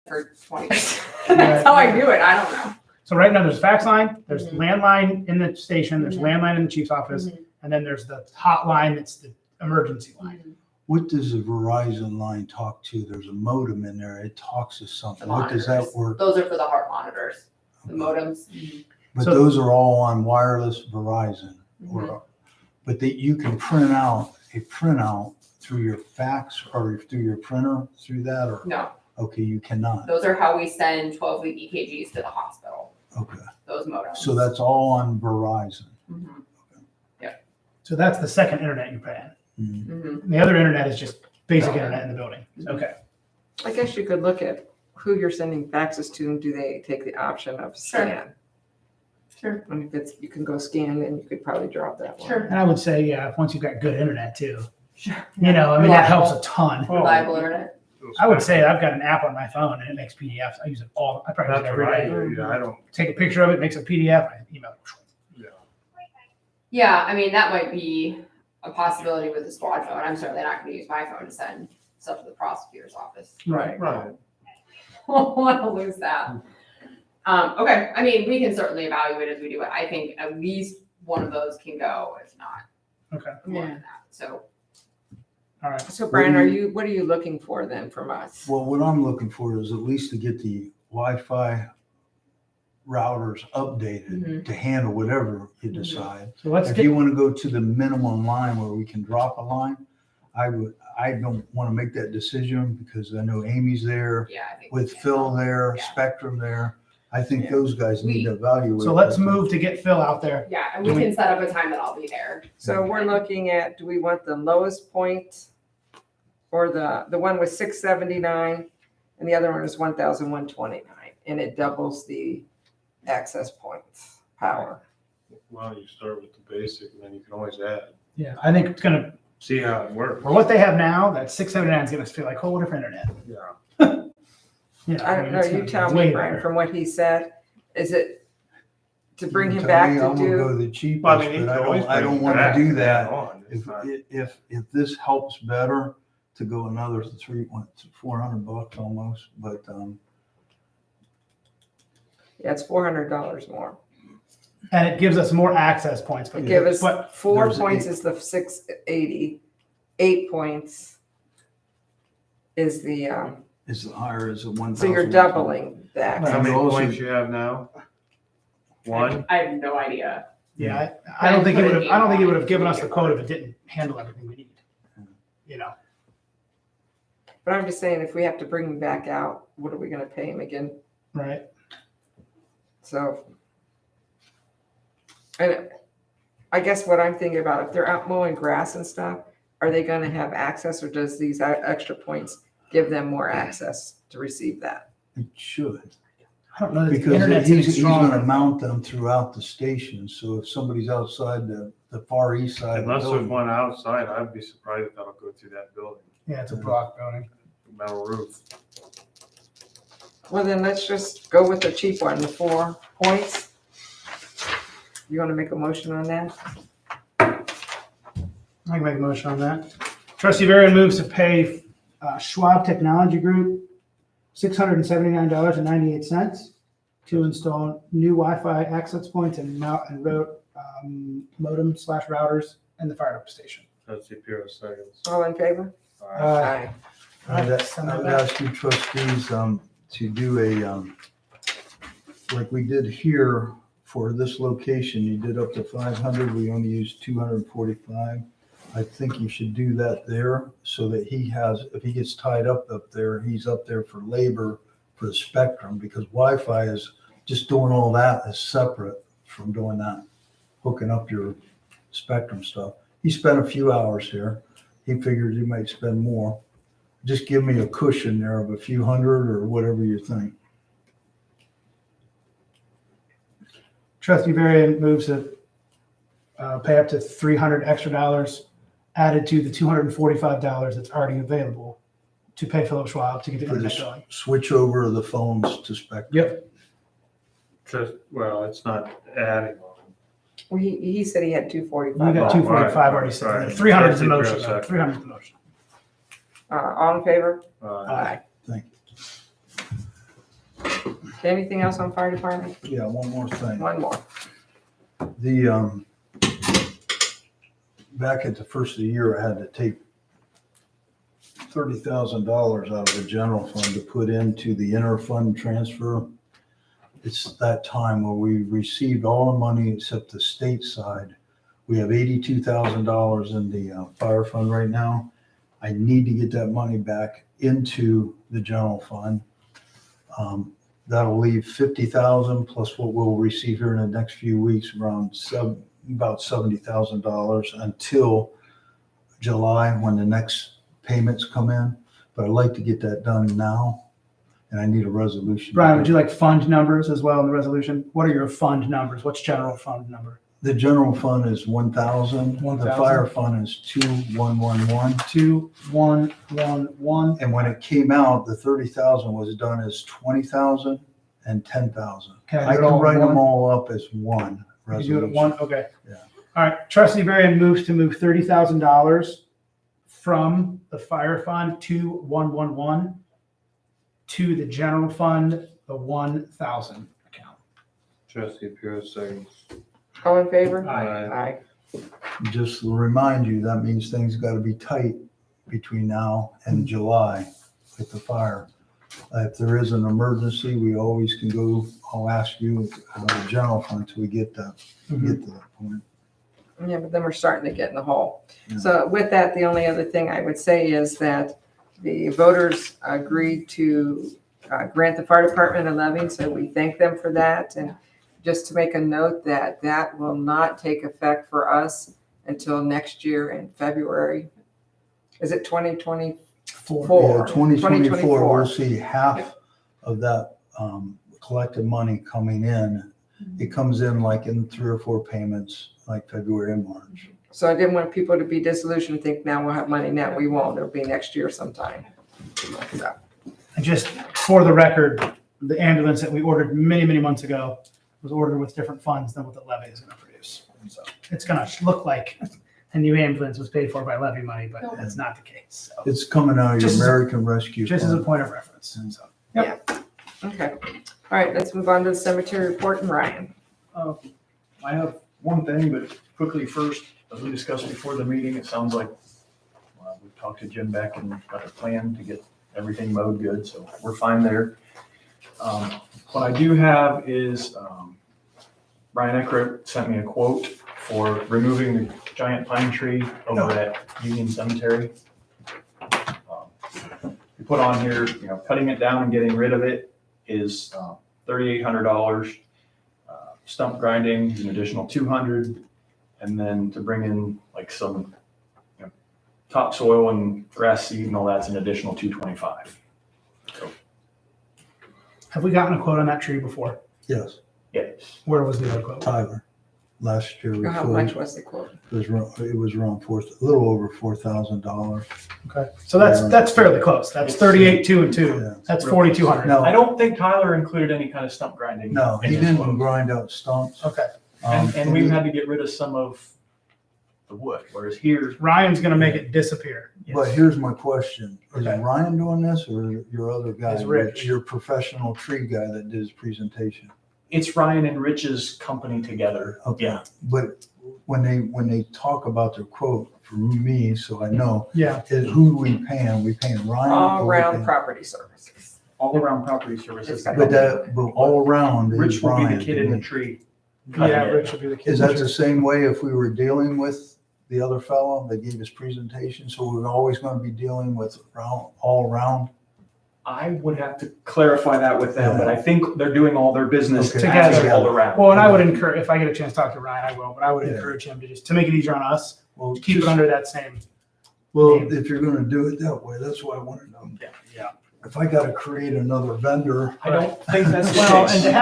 for 20 years. That's how I do it, I don't know. So right now there's a fax line, there's landline in the station, there's Mhm. landline in the chief's office, Mhm. And then there's the hotline, that's the emergency line. What does the Verizon line talk to? There's a modem in there. It talks to The something. What does that monitors. work? Those are for the heart monitors, the modems. But So- those are all on wireless Verizon. Mm-hmm. Or, but that you can print out a printout through your fax or through your printer through that, or, No, okay, you cannot. those are how we send 12-lead EKGs to the hospital, Okay, those modems. so that's all on Verizon. Mhm, So that's the second internet you're paying. Mhm. mhm. The other internet is just basic Okay. internet in the building. Okay. I guess you could look at who you're sending faxes to, and do they take the option of scan? Sure. And if it's, you can go scan, then you could probably drop that one. Sure. And I would say, yeah, once you've got good internet too, Sure. you know, I mean, that helps a ton. Reliable internet. I would say I've got an app on my phone and it makes PDFs. I use it all, I probably use That's it what I every day. do, yeah, I don't, Take a picture of it, makes a PDF, I email it. yeah. Yeah, I mean, that might be a possibility with the squad phone. I'm certainly not gonna use my phone to send stuff to the prosecutor's office. Right. Right. I don't wanna lose that. Okay, I mean, we can certainly evaluate as we do it. I think at least one of those can go, if not Okay. more Yeah. than that. So, All right. So Brian, what are you looking for then from us? Well, what I'm looking for is at least to get the Wi-Fi routers updated to handle whatever you decide. So let's If get, you want to go to the minimum line where we can drop a line, I don't want to make that decision because I know Amy's there, yeah, I think. with we can. Phil there, Yeah. Spectrum there. I think Yeah. those guys need to evaluate. so let's that. move to get Phil out there. Yeah, and we can set up a time that I'll be there. So we're looking at, do we want the lowest point or the one with 679 and the other one is 1,129 and it doubles the access points power. Well, you start with the basic and then you can always add, Yeah, I think it's gonna, see how it works. for what they have now, that 679 is gonna feel like a whole different internet. Yeah. You know, I don't mean, know, it's you gonna tell be me, way Brian, better. from what he said, is it to bring You him tell back me, to I'm gonna go do? the cheapest, Well, I mean, you but can always I don't bring it want to back do and add that. on. It's If, not- if this helps better to go another $400 almost, but, Yeah, it's $400 more. And it gives us more access points, but, Give us but 4 there's points is the 680, 8 points is the, is the higher is the 1,000. so you're doubling that. How many you also- points you have now? One? I have no idea. yeah, I don't think it would have, I don't think it would have given us the quote if it didn't handle everything we need. You know, But I'm just saying, if we have to bring him back out, what are we gonna pay him again? right? So. And I guess what I'm thinking about, if they're out mowing grass and stuff, are they gonna have access or does these extra points give them more access to receive that? It should, I don't know that the because internet's any he's gonna stronger. mount them throughout the station, so if somebody's outside the far east side of the Unless there's building. one outside, I'd be surprised if that'll go through that building, Yeah, it's a block building. metal roof. Well, then let's just go with the cheap one, the 4 points. You wanna make a motion on that? I can make a motion on that. Trustee Varian moves to pay Schwab Technology Group $679.98 to install new Wi-Fi access points and road modem/routers in the fire station. That's the Puro seconds. All in favor? Aye. I'd Send that I'd back. ask you trustees, to do a, like we did here for this location, you did up to 500, we only used 245. I think you should do that there so that he has, if he gets tied up there, he's up there for labor for the spectrum, because Wi-Fi is, just doing all that is separate from doing that, hooking up your spectrum stuff. He spent a few hours here. He figured he might spend more. Just give me a cushion there of a few hundred or whatever you think. Trustee Varian moves to pay up to $300 extra added to the $245 that's already available to pay Philip Schwab to get the For internet this going. switch over of the phones to spectrum. Yep. Just, well, it's not adding on. Well, he said he had You 245. got 245 already set. Right. 300 is the Trustee motion. Puro, 300 is the motion. All in favor? Aye. Thank Okay, anything else on fire department? you. Yeah, one more thing. One more. The, back at the first of the year, I had to take $30,000 out of the general fund to put into the interfund transfer. It's that time where we received all the money except the state side. We have $82,000 in the fire fund right now. I need to get that money back into the general fund. That'll leave 50,000 plus what we'll receive here in the next few weeks, about $70,000 until July when the next payments come in. But I'd like to get that done now, and I need a resolution. Brian, would you like fund numbers as well in the resolution? What are your fund numbers? What's general fund number? The general fund is 1,000. The 1,000. fire fund is 2,111. 2,111. And when it came out, the 30,000 was done as 20,000 and 10,000. Can I do it can all in write them one? all up as one You do it resolution. at one, okay. Yeah. All right, trustee Varian moves to move $30,000 from the fire fund 2,111 to the general fund, the 1,000 account. Trustee Pierce seconds. All in favor? Aye. Aye. Just to remind you, that means things got to be tight between now and July with the fire. If there is an emergency, we always can go, I'll ask you, the general fund till we get to that point. Yeah, but then we're starting to get in the hole. Yeah. So with that, the only other thing I would say is that the voters agreed to grant the fire department a levy, so we thank them for that. And just to make a note that that will not take effect for us until next year in February. Is it 2024? Yeah, 2024, 2024. we'll see half of that collected money coming in. It comes in like in 3 or 4 payments, like February and March. So I didn't want people to be disillusioned, think now we'll have money. Now we won't. It'll be next year sometime. So, And just for the record, the ambulance that we ordered many, many months ago was ordered with different funds than what the levy is going to produce. So it's going to look like a new ambulance was paid for by levy money, but that's not the case. So It's coming out of your Just as- American Rescue just as a Fund. point of reference. So, okay. All right, let's move on to the cemetery report and Ryan. I have one thing, but quickly first, as we discussed before the meeting, it sounds like we've talked to Jim Beck and got a plan to get everything mowed good, so we're fine there. What I do have is Brian Eckert sent me a quote for removing the giant pine tree over at Union Cemetery. We put on here, cutting it down and getting rid of it is $3,800. Stump grinding is an additional $200, and then to bring in like some topsoil and grass seed and all that's an additional $225. So have we gotten a quote on that tree before? Yes, yes, Where was the other quote? Tyler. Last year, we How quoted- much was the quote? it was around a little over $4,000. Okay, so that's fairly close. That's 38, 2 and 2. Yeah. That's 4,200. No. I don't think Tyler included any kind of stump grinding. No, in he his didn't quote. grind out stumps. Okay, And we've had to get rid of some of the wood, whereas here. Ryan's going to make it disappear. But here's my question. Is Okay. Ryan doing this or your other guy? It's Rich. Your professional tree guy that did his presentation? It's Ryan and Rich's company together. Okay. Yeah. But when they talk about their quote, for me, so I know, Yeah. is who we paying? We paying Ryan? All or we around paying- property services. All around property services. But all around Rich is will be Ryan. the kid in the tree. Yeah, Rich will be the kid. Is that the same way if we were dealing with the other fellow that gave his presentation? So we're always going to be dealing with all around? I would have to clarify that with them, but I think they're doing all their business Okay. together all around. Well, and I would encourage, if I get a chance to talk to Ryan, I will, but I would Yeah. encourage him to just, to make it easier on us, Well, keep it under that same. well, if you're going to do it that way, that's why I want to know. Yeah. If I got to create another vendor, I don't think that's the Well, case. and to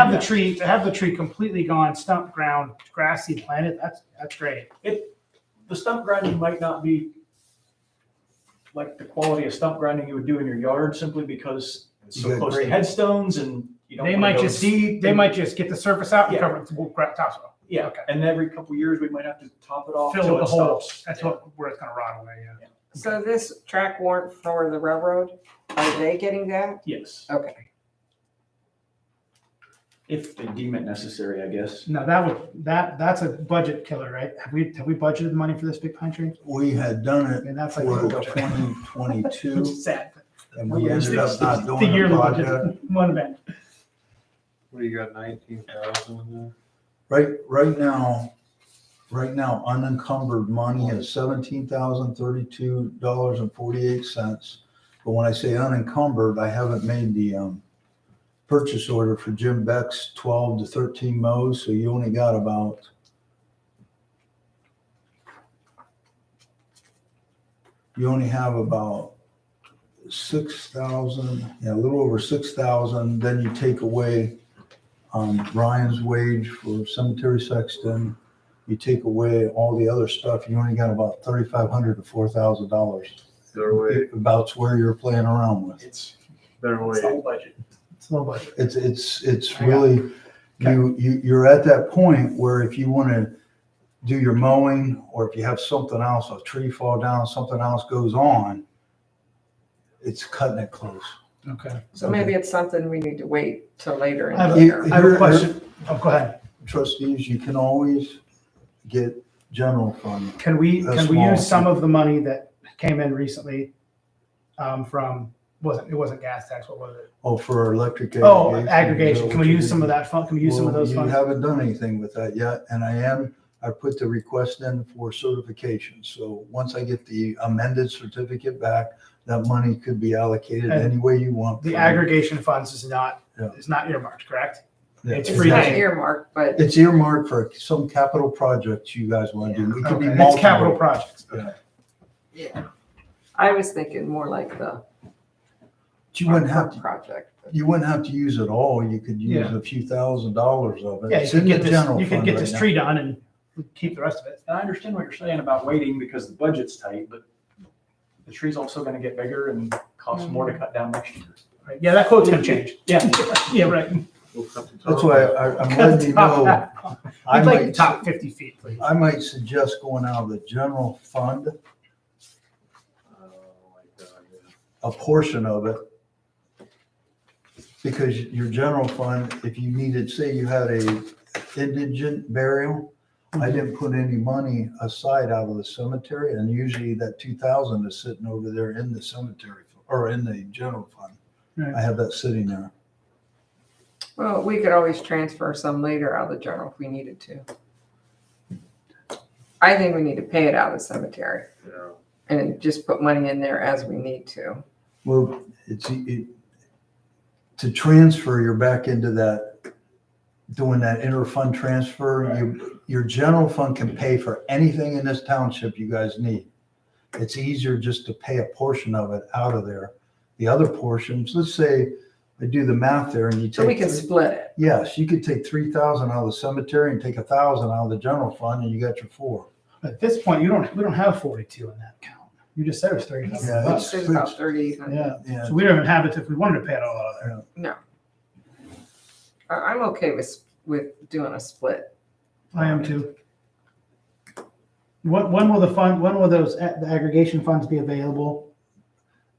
have the tree completely gone, stump ground, grass seed planted, that's great. The stump grinding might not be like the quality of stump grinding you would do in your yard simply because it's You so got close to great- headstones and you don't They wanna might go just, deep. they might just get the surface out and Yeah. cover it with topsoil. Yeah, Okay. and every couple of years we might have to top it off Fill till with it the holes. stops. That's where it's gonna rot away, yeah. So this track warrant for the railroad, are they getting that? Yes. Okay. If they deem it necessary, I guess. No, that's a budget killer, right? Have we budgeted money for this big pine tree? We had done I it mean, that's like for the budget. 2022 Which is sad. and we ended up not The doing the yearly project. budget, one event. What do you got, 19,000 in there? Right now, unencumbered money is $17,032.48. But when I say unencumbered, I haven't made the purchase order for Jim Beck's 12 to 13 mows, so you only got about you only have about 6,000, a little over 6,000. Then you take away Ryan's wage for cemetery sexton. You take away all the other stuff. You only got about $3,500 to $4,000. Their way, About where you're playing around with. It's their it's way. all budget. It's a low budget. It's I got really, you're at that point where if you want to do your mowing, or if you have something else, a tree fall down, something else goes on, it's cutting it close. Okay. So maybe it's something we need to wait till later in I have the a- year. I have a question. Oh, go ahead. Trustees, you can always get general fund. Can we small. use some of the money that came in recently from, it wasn't gas tax, what was it? Oh, for electric Oh, aggregation. aggregation. Can we use some of that? that fund? Can we use some of those You funds? haven't done anything with that yet, and I put the request in for certification. So once I get the amended certificate back, that money could be allocated And any way you want. The aggregation funds is not earmarked, correct? Yeah. It's It's free not money. earmarked, but It's earmarked for some capital projects you guys want to do. It could be Okay, it's multiple. capital projects. Yeah. yeah. I was thinking more like the You wouldn't have to, project. you wouldn't have to use it all. You could use Yeah. a few $1,000s of it. Yeah, you It's in could the get this, general you could fund get right this now. tree done and keep the rest of it. And I understand what you're saying about waiting because the budget's tight, but the tree's also gonna get bigger and cost more to cut down next year. Right? Yeah, that quote's gonna change. Yeah. Yeah, right. We'll cut the That's top why off. I'm letting you know. I We'd like the might, top 50 feet, please. I might suggest going out of the general fund, Oh, my God, yeah. a portion of it. Because your general fund, if you needed, say you had a indigent burial, I didn't put any money aside out of the cemetery, and usually that 2,000 is sitting over there in the cemetery, or in the general fund. Right. I have that sitting there. Well, we could always transfer some later out of the general if we needed to. I think we need to pay it out of the cemetery Yeah. and just put money in there as we need to. Well, to transfer, you're back into that, doing that inter-fund transfer. Your general fund can pay for anything in this township you guys need. It's easier just to pay a portion of it out of there. The other portions, let's say I do the math there and you take. So we can split it. Yes, you could take 3,000 out of the cemetery and take 1,000 out of the general fund and you got your 4. At this point, we don't have 42 in that count. You just said it was 30,000 Yeah, bucks. It's about 30. Yeah, Yeah. so we don't even have it if we wanted to pay it all out of there. No. I'm okay with doing a split. I am too. When will those, the aggregation funds be available?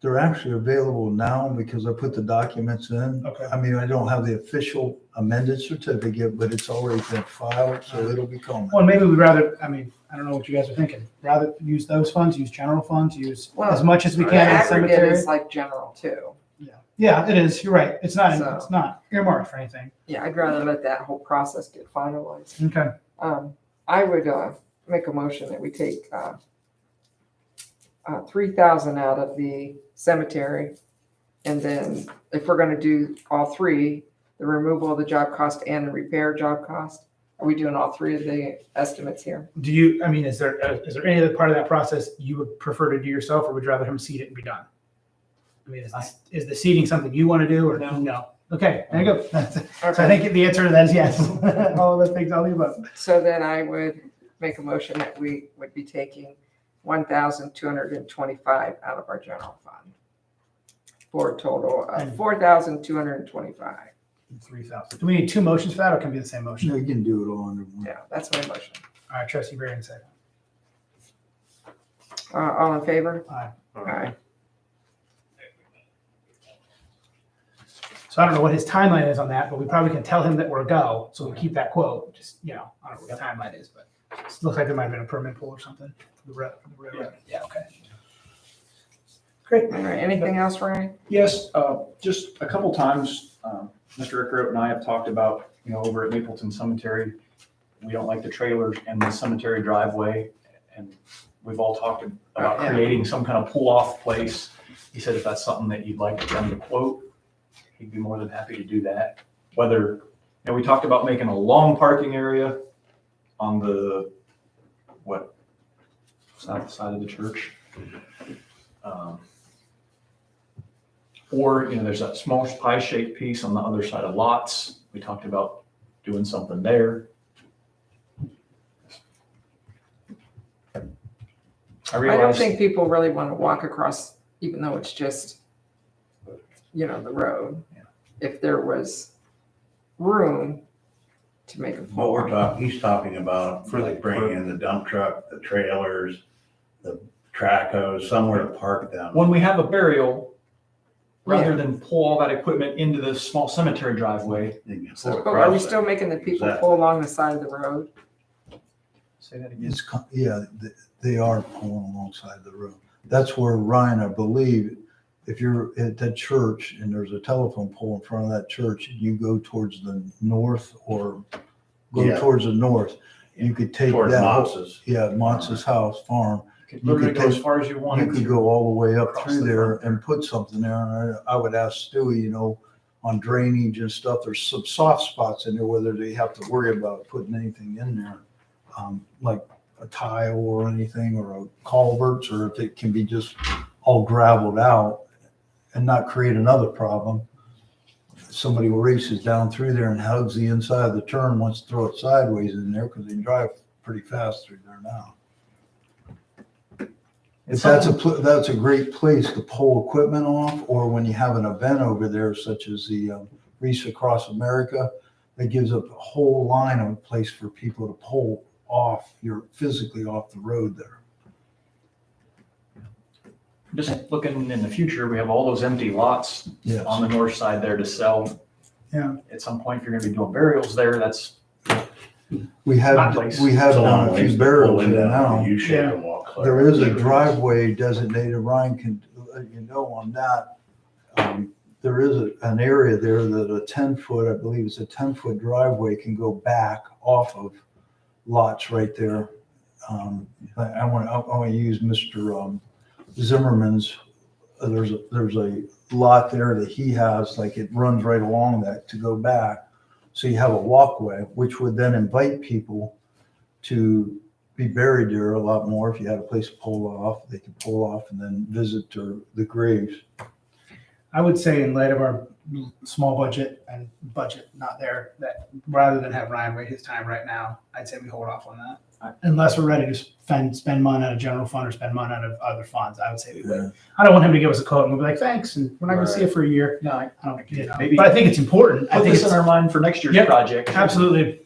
They're actually available now because I put the documents in. Okay. I mean, I don't have the official amended certificate, but it's already been filed, so it'll be coming. Well, maybe we'd rather, I mean, I don't know what you guys are thinking. Rather use those funds, use general funds, use Well, as much as we The can in the aggregate cemetery. is like general too. Yeah, it is. You're right. It's not So- it's not earmarked for anything. Yeah, I'd rather let that whole process get finalized. Okay. I would make a motion that we take 3,000 out of the cemetery. And then if we're gonna do all three, the removal of the job cost and the repair job cost, are we doing all three of the estimates here? Do you, I mean, is there any other part of that process you would prefer to do yourself, or would you rather him seed it and be done? I mean, is the seeding something you want to do, or no? Okay, there you go. So I think the answer to that is yes. All of the things, all the above. So then I would make a motion that we would be taking 1,225 out of our general fund for a total of 4,225. 3,000. Do we need two motions for that, or can it be the same motion? No, you can do it all under one. Yeah, that's my motion. All right, Trustee Barry, second. All in favor? Aye. Aye. So I don't know what his timeline is on that, but we probably can tell him that we're a go, so we keep that quote, just, I don't know what the timeline is, but it looks like there might have been a permit pull or something. The railroad. Yeah, okay. Great. All right, anything else, Ryan? Yes, just a couple times, Mr. Rickert and I have talked about, over at Mapleton Cemetery, we don't like the trailers and the cemetery driveway. And we've all talked about creating some kind of pull-off place. He said if that's something that you'd like them to quote, he'd be more than happy to do that. Whether, we talked about making a long parking area on the, south side of the church. Or, there's that small pie-shaped piece on the other side of lots. We talked about doing something there. I don't realized- think people really want to walk across, even though it's just, the road. Yeah. If there was room to make a What he's talking about, for like bringing in the dump truck, the trailers, the track hose, somewhere to park them. When we have a burial, rather than pull all that equipment into the small cemetery driveway. You can pull But are we across still it. making the people Exactly. pull along the side of the road? Say that again. It's, they are pulling alongside the road. That's where Ryan, I believe, if you're at that church and there's a telephone pole in front of that church, and you go towards the north or go Yeah. towards the north, you could take Towards that. Motz's. Motz's house farm. You could literally could go as take- far as you You wanted could to. go all the way up Across through the there front. and put something there. And I would ask Stewie, on drainage and stuff, there's some soft spots in there, whether they have to worry about putting anything in there, like a tile or anything, or a culverts, or if it can be just all gravelled out and not create another problem. Somebody races down through there and hugs the inside of the turn, wants to throw it sideways in there because they drive pretty fast through there now. If that's that's a great place to pull equipment off, or when you have an event over there, such as the Race Across America, that gives up a whole line of a place for people to pull off, you're physically off the road there. Just looking in the future, we have all those empty lots Yes. on the north side there to sell. Yeah. At some point, if you're gonna be doing burials there, that's, We have Not place. It's done a ways few to burials pull in there that now. U-shape Yeah. and walk clear. There is a driveway designated, Ryan can let you know on that. There is an area there that a 10-foot, I believe it's a 10-foot driveway can go back off of lots right there. I want to use Mr. Zimmerman's, there's a lot there that he has, like it runs right along that to go back. So you have a walkway, which would then invite people to be buried there a lot more. If you had a place to pull off, they could pull off and then visit the graves. I would say in light of our small budget and budget not there, that rather than have Ryan wait his time right now, I'd say we hold off on that. Unless we're ready to spend money out of general fund or spend money out of other funds, I would say we would. I don't want him to give us a quote and we'll be like, thanks, and we're not gonna see it for a year. no, I don't, Maybe- but I think it's important. I put think this it's in our mind for next year's Yep. project. absolutely.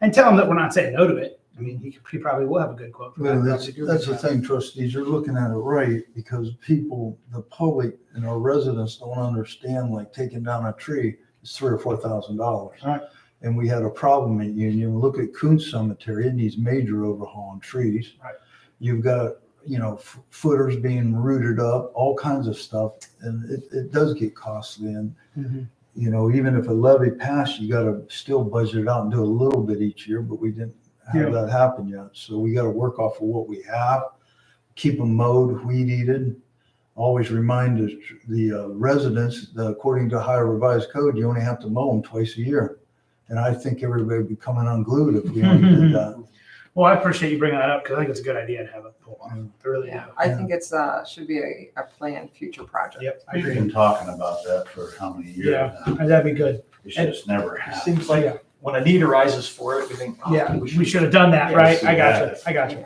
And tell him that we're not saying no to it. I mean, he probably will have a good quote. For Well, that. that's the thing, trustees, you're looking at it right, because people, the public and our residents don't understand, like taking down a tree is $3,000 or $4,000. Right. And we had a problem at Union. Look at Coons Cemetery, it needs major overhaul on trees. Right. You've got, footers being rooted up, all kinds of stuff, and it does get costly. And, Mhm. even if a levy passed, you gotta still budget it out and do a little bit each year, but we didn't have that happen yet. So we gotta work off of what we have, keep them mowed, weed eated. Always remind the residents that according to Ohio Revised Code, you only have to mow them twice a year. And I think everybody would be coming unglued if we only did that. Well, I appreciate you bringing that up because I think it's a good idea to have a pull on. I really do. Yeah, I think it's, should be a planned future project. Yep, I We've agree. been talking about that for how many years Yeah. now? That'd be good. It's just never It happened. seems like when a need arises for it, we think, oh, Yeah, we should have done that, Yeah, right? see I got you. that. I got you.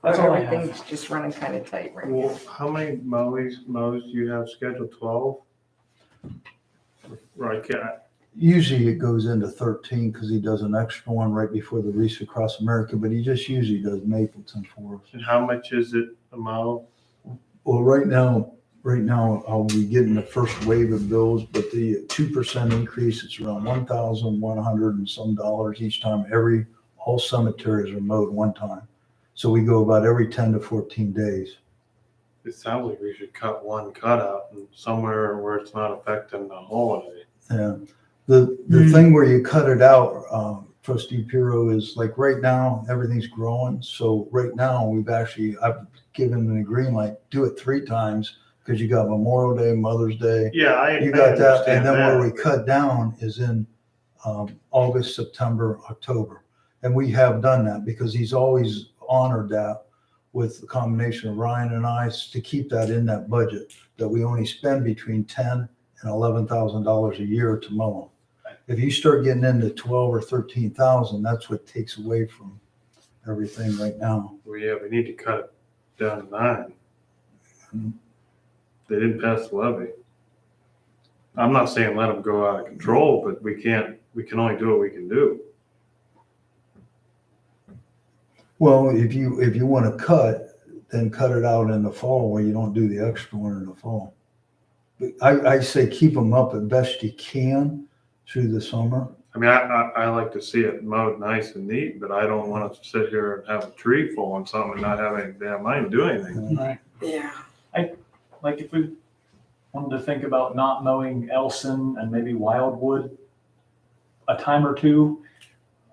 That's all I have. Everything's just running kind of tight right now. Well, how many mows do you have scheduled? 12? Right, yeah. Usually it goes into 13 because he does an extra one right before the Race Across America, but he just usually does Mapleton for us. And how much is it a mow? Well, right now, right now, I'll be getting the first wave of bills, but the 2% increase, it's around 1,100 and some dollars each time. All cemeteries are mowed one time. So we go about every 10 to 14 days. It sounds like we should cut one cutout and somewhere where it's not affecting the holiday. Yeah. The thing where you cut it out, Trustee Piro, is like right now, everything's growing. So right now, I've given the green light, do it 3 times because you got Memorial Day, Mother's Day. Yeah, You got that. And then where we cut down is in August, September, October. And we have done that because he's always honored that with the combination of Ryan and I to keep that in that budget, that we only spend between $10,000 and $11,000 a year to mow them. If you start getting into 12 or 13,000, that's what takes away from everything right now. Well, yeah, we need to cut it down to 9. Mhm. They didn't pass the levy. I'm not saying let them go out of control, but we can only do what we can do. Well, if you want to cut, then cut it out in the fall where you don't do the extra one in the fall. But I say keep them up as best you can through the summer. I mean, I like to see it mowed nice and neat, but I don't want to sit here and have a tree fall on something and not have any damn mind to do anything. Right. Yeah. Like if we wanted to think about not mowing Elson and maybe Wildwood a time or two,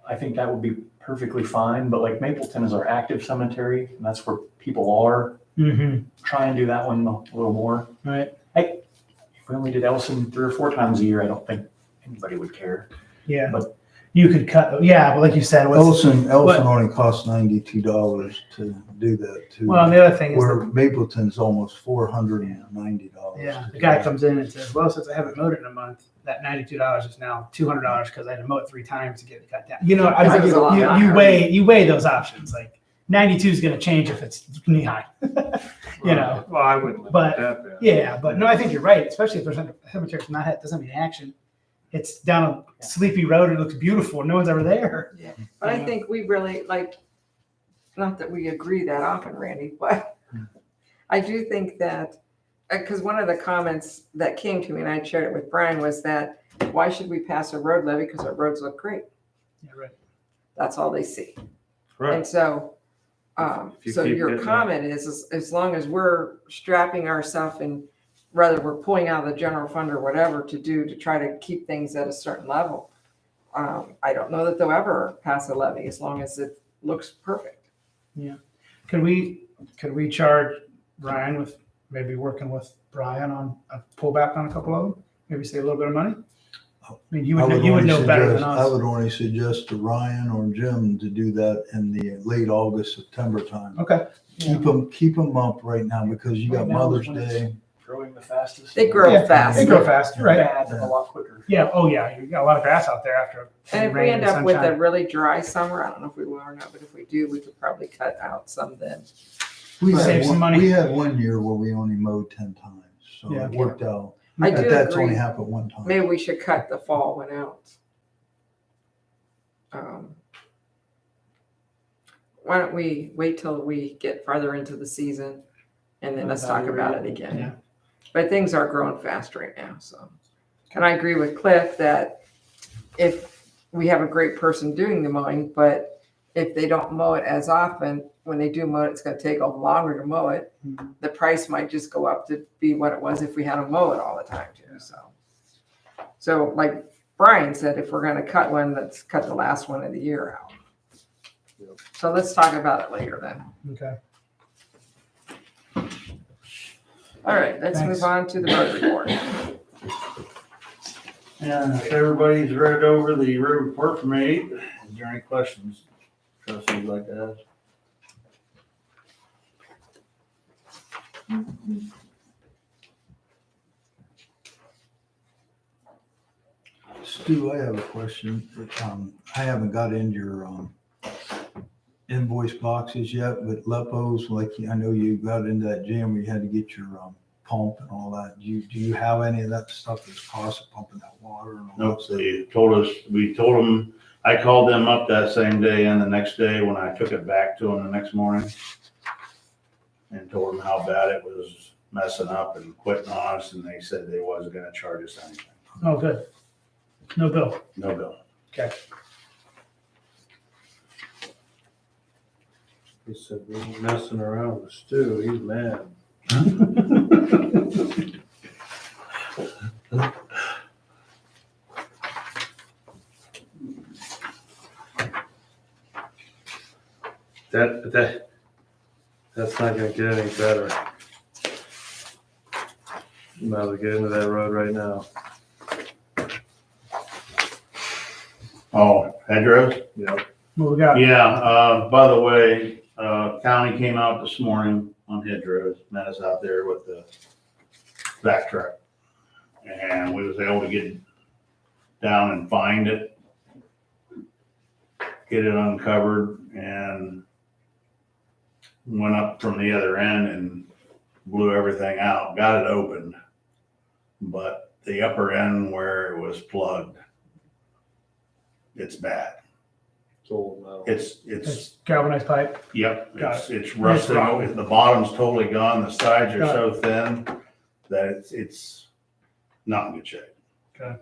I think that would be perfectly fine. But like Mapleton is our active cemetery, and that's where people are. Mm-hmm. Try and do that one a little more. Right. If we only did Elson 3 or 4 times a year, I don't think anybody would care. Yeah. But You could cut, yeah, but like you said, Elson only costs $92 to do that too. well, and the other thing is, Where Mapleton's almost $490. yeah, the guy comes in and says, well, since I haven't mowed it in a month, that $92 is now $200 because I had to mow it 3 times to get it cut down. You know, Because it was a lot you higher. weigh those options. Like 92 is going to change if it's knee high. You know, Well, I wouldn't let But- that bad. yeah, but no, I think you're right. Especially if there's a cemetery doesn't have any action. It's down a sleepy road. It looks beautiful. No one's ever there. Yeah, but I think we really not that we agree that often, Randy, but I do think that, because one of the comments that came to me, and I shared it with Brian, was that why should we pass a road levy? Because our roads look great. Yeah, right. That's all they see. Right. And so, If you so keep your getting comment is, as long as we're strapping ourselves and whether we're pulling out of the general fund or whatever to try to keep things at a certain level, I don't know that they'll ever pass a levy as long as it looks perfect. Could we charge Ryan with maybe working with Brian on a pullback on a couple of them? Maybe save a little bit of money? I mean, you would know better than I us. would only suggest to Ryan or Jim to do that in the late August, September time. Okay. Keep them up right now because you got Right now Mother's is when it's Day. growing the fastest. They grow Yeah, fast. They grow fast, right? Bad, a lot quicker. Yeah. Oh, yeah. You got a lot of grass out there after. And if we rain end and up with a sunshine. really dry summer, I don't know if we will or not, but if we do, we could probably cut out some then. Save some money. We had one year where we only mowed 10 times, so Yeah. it worked out. I But do that's agree. only happened one time. Maybe we should cut the fall one out. Why don't we wait till we get farther into the season and then let's talk about it again. Yeah. But things are growing fast right now, so. And I agree with Cliff that if we have a great person doing the mowing, but if they don't mow it as often, when they do mow it, it's gonna take them longer to mow it. Mhm. The price might just go up to be what it was if we had to mow it all the time too, so. So like Brian said, if we're gonna cut one, let's cut the last one of the year out. So let's talk about it later then. Okay. All right, let's Thanks. move on to the road report. And if everybody's read over the road report for me, is there any questions trustees like to ask? Stu, I have a question. I haven't got into your invoice boxes yet, but Lepos, like I know you got into that jam where you had to get your pump and all that. Do you have any of that stuff that's cost of pumping that water and all Nope, that stuff? they told us, we told them, I called them up that same day and the next day when I took it back to them the next morning and told them how bad it was messing up and quitting on us, and they said they wasn't gonna charge us anything. Oh, good. No bill. No bill. Okay. He said, we're messing around with Stu, he's mad. That's not gonna get any better. Might as well get into that road right now. Oh, hedgerows? Yep. What we got? Yeah, by the way, county came out this morning on hedgerows, met us out there with the vac truck. And we was able to get down and find it, get it uncovered, and went up from the other end and blew everything out, got it opened. But the upper end where it was plugged, it's bad. It's old now. It's Galvanized pipe. Yep, Got it's rusting, rotten. the bottom's totally gone, the sides are Got so thin that it's not in good shape. Okay.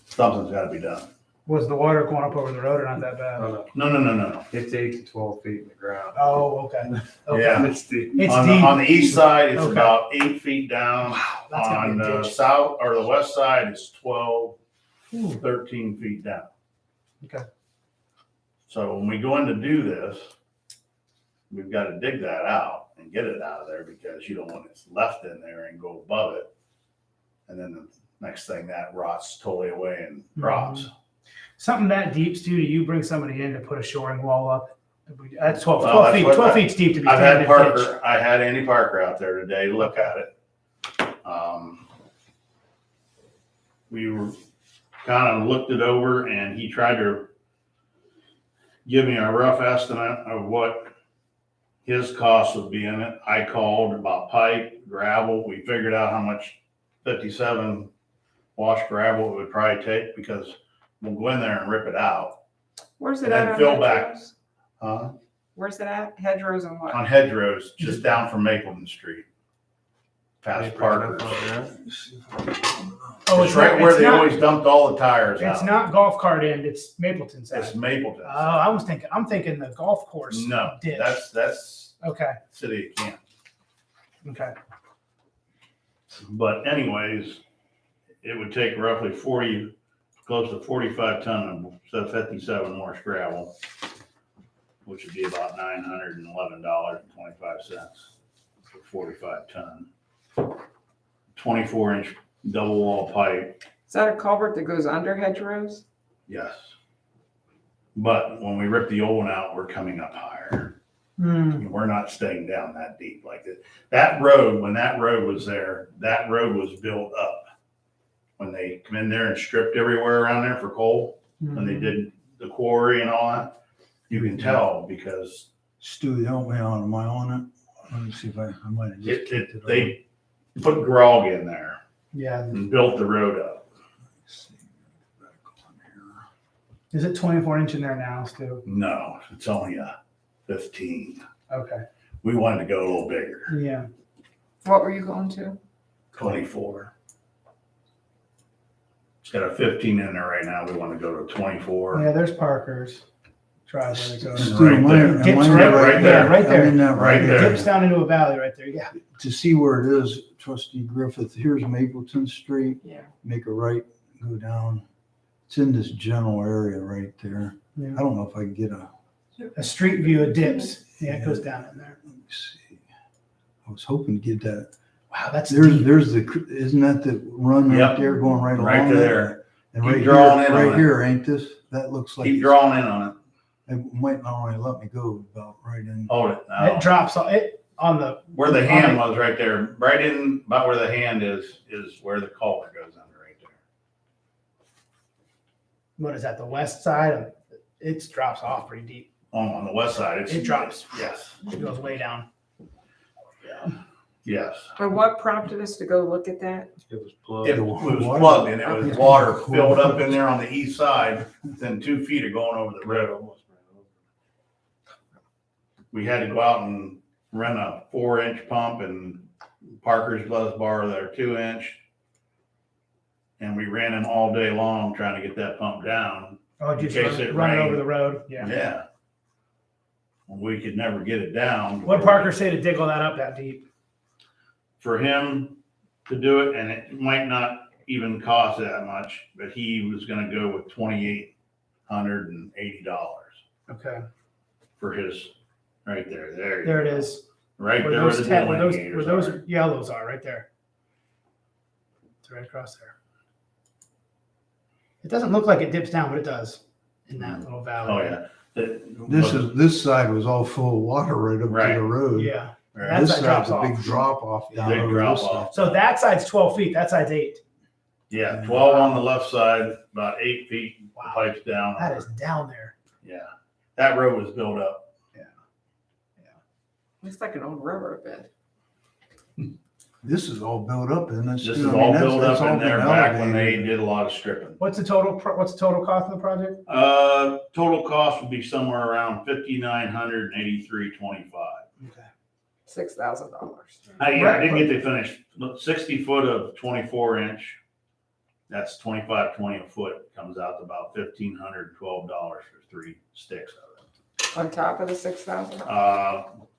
Something's gotta be done. Was the water going up over the road or not that bad? No. No. It's 8 to 12 feet in the ground. Oh, okay. Okay. Yeah. It's deep. It's On deep. the east side, it's Okay. about 8 feet down. Wow, that's gonna On be a the ditch. south, or the west side, it's 12, Ooh. 13 feet down. Okay. So when we go in to do this, we've got to dig that out and get it out of there because you don't want it left in there and go above it. And then the next thing that rots totally away and drops. Something that deep, Stu, do you bring somebody in to put a shoring wall up? That's 12, Well, 12 that's feet, what 12 feet deep to be I've had standing ditch. Parker, I had Andy Parker out there today to look at it. We were kind of looked it over and he tried to give me a rough estimate of what his cost would be in it. I called about pipe, gravel. We figured out how much 57 wash gravel it would probably take because we'll go in there and rip it out. Where's it And at then on fill back. hedgerows? Where's it at? Hedgerows and what? On hedgerows, just down from Mapleton Street. Past Parker's. Oh, It's right where they not, always dumped all the tires it's out. not golf cart end, it's Mapleton side. It's Mapleton. Oh, I'm thinking the golf course No, ditch. that's Okay, city of Canton. okay. But anyways, it would take roughly 40, close to 45 ton of 57 horse gravel, which would be about $911.25 for 45 ton. 24-inch double wall pipe, Is that a culvert that goes under hedgerows? yes. But when we rip the old one out, we're coming up higher. Hmm. We're not staying down that deep like that. That road, when that road was there, that road was built up. When they come in there and stripped everywhere around there for coal, when they did the quarry and all that, you can tell because Stu, help me out, am I on it? Let me see if I might have just kicked it over. they put grog in there Yeah. and built the road up. Let's see. Back on here. Is it 24-inch in there now, Stu? No, it's only a 15. Okay. We wanted to go a little bigger, Yeah. What were you going to? 24. It's got a 15 in there right now. We want to go to 24. Yeah, there's Parker's driveway that goes. Stu, Right am I- there. am I Dips in right, the right there. Yeah, right I'm in there. that Right there. Dips down into a valley right there. Yeah. To see where it is, Trustee Griffith, here's Mapleton Street. Yeah. Make a right, go down. It's in this general area right there. Yeah. I don't know if I can get a, A street view of dips. Yeah, it goes down in there. let me see. I was hoping to get that. Wow, that's There's, deep. there's the, isn't that the run Yep. right there going right along? Right there. And Keep right drawing here, in on right it. here, ain't this? That looks like. Keep it's- drawing in on it. It might not only let me go about right in. Hold it now. It drops it on the. Where the hand was right there, right in about where the hand is where the culvert goes under right there. What is that? The west side? It drops off pretty deep. On the west side, It drops. Yes, It goes way down. yes. But what prompted us to go look at that? It was plugged. It was Water. plugged and it was Okay. water filled up in there on the east side, within 2 feet of going over the road. Almost ran over. We had to go out and rent a 4-inch pump and Parker's let us borrow their 2-inch. And we ran him all day long trying to get that pump down. Oh, In just case it run it over rained. the road, yeah. Yeah. We could never get it down. What Parker say to dig all that up that deep? For him to do it, and it might not even cost that much, but he was gonna go with $2,880 Okay, for his, right there, you there it go. is. Right Where there where those, the where those delineators are. yellows are, right there. It's right across there. It doesn't look like it dips down, but it does in that little valley. Oh, yeah. This side was all full of water right up to Right. the road. Yeah. Right. That This side drops side's a big off. drop off down Big over drop this off. side. So that side's 12 feet, that side's 8. Yeah, 12 on the left side, about 8 feet, the Wow. pipes down. That is down there. Yeah, that road was built up. Looks like an old railroad bed. This is all built up and it's. This is all built up in there back when they did a lot of stripping. What's the total cost of the project? Total cost would be somewhere around $5,983.25. Okay. $6,000. I didn't get to finish. Look, 60 foot of 24-inch. That's $25.20 a foot. Comes out to about $1,512 for 3 sticks of it. On top of the 6,000?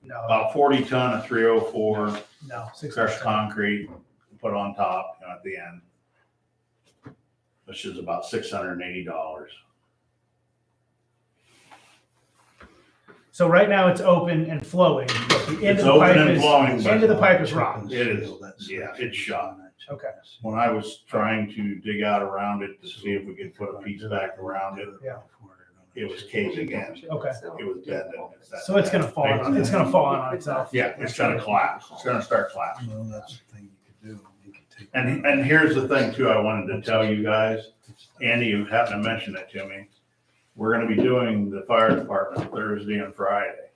No, About 40 ton of 304 no, crushed 6,000. concrete put on top, at the end, which is about $680. So right now it's open and flowing, but the end It's of the open pipe and is, flowing, the but end of the pipe is rotten. It is, yeah, it's shot. Okay. When I was trying to dig out around it to see if we could put a piece back around it, Yeah. it was caving in. Okay. It was bending. So it's gonna fall on, it's gonna fall on itself. Yeah, it's gonna collapse. It's gonna start collapsing. Well, that's the thing you could do. You could take- And here's the thing too, I wanted to tell you guys, Andy, you happened to mention it to me. We're gonna be doing the fire department Thursday and Friday.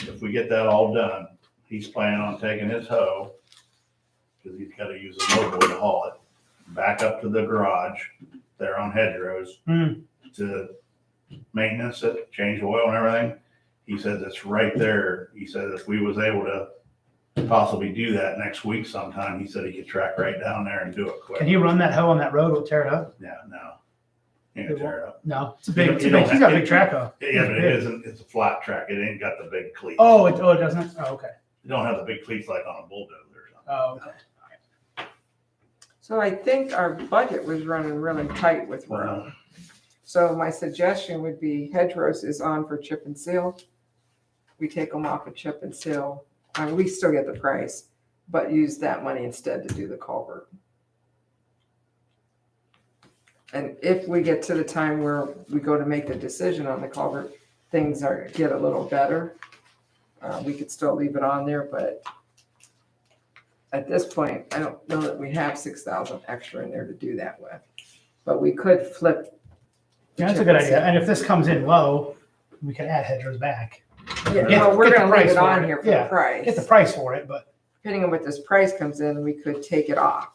If we get that all done, he's planning on taking his hoe, because he's gotta use a lowboy to haul it, back up to the garage there on Hedgerows to maintenance it, change oil and everything. He says it's right there. He said if we was able to possibly do that next week sometime, he said he could track right down there and do it quick. Can he run that hoe on that road? We'll tear it up? Yeah, no. He ain't gonna tear it up. No, it's a You big, don't- it's a you big, don't he's got a have- big track hoe. Yeah, but it Big. isn't, it's a flat track. It ain't got the big cleats. Oh, it doesn't? Oh, okay. You don't have the big cleats like on a bulldozer or something. Oh, okay. So I think our budget was running really tight with road. So my suggestion would be Hedgerows is on for chip and seal. We take them off of chip and seal. We still get the price, but use that money instead to do the culvert. And if we get to the time where we go to make the decision on the culvert, things get a little better. We could still leave it on there, but at this point, I don't know that we have 6,000 extra in there to do that with. But we could flip. Yeah, that's a good idea. And if this comes in low, we can add Hedgerows back. Yeah, Get- well, we're get the gonna leave price it for on it. here for the Yeah, price. Get the price for it, but Depending on what this price comes in, we could take it off.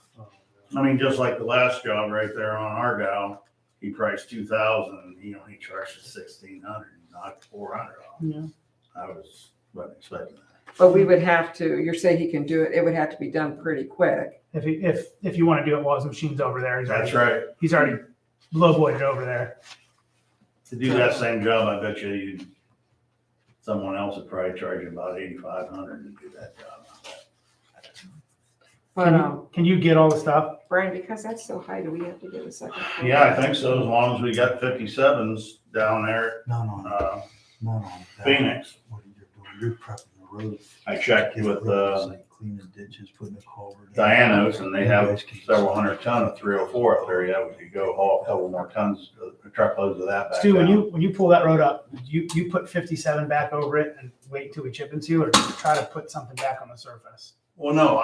I mean, just like the last job right there on Argyle, he priced 2,000 and he only charged us 1,600, not 400 off. Yeah. Wasn't expecting that. But we would have to, you're saying he can do it, it would have to be done pretty quick. if you want to do it while his machine's over there, That's right. he's already lowboyed it over there. To do that same job, I bet someone else would probably charge you about 8,500 to do that job. But, Can you get all the stuff? Brian, because that's so high, do we have to get a second? quote? Yeah, I think so, as long as we got 57s down there, Not on that. Phoenix. What you're doing, you're prepping the road. I checked with Cleaning ditches, putting the culvert. in. Diana's, and they have You guys can- several hundred ton of 304 up there. Yeah, we could go haul a couple more tons, truckloads of that back Stu, when down. you pull that road up, you put 57 back over it and wait till we chip and seal, or try to put something back on the surface? Well, no,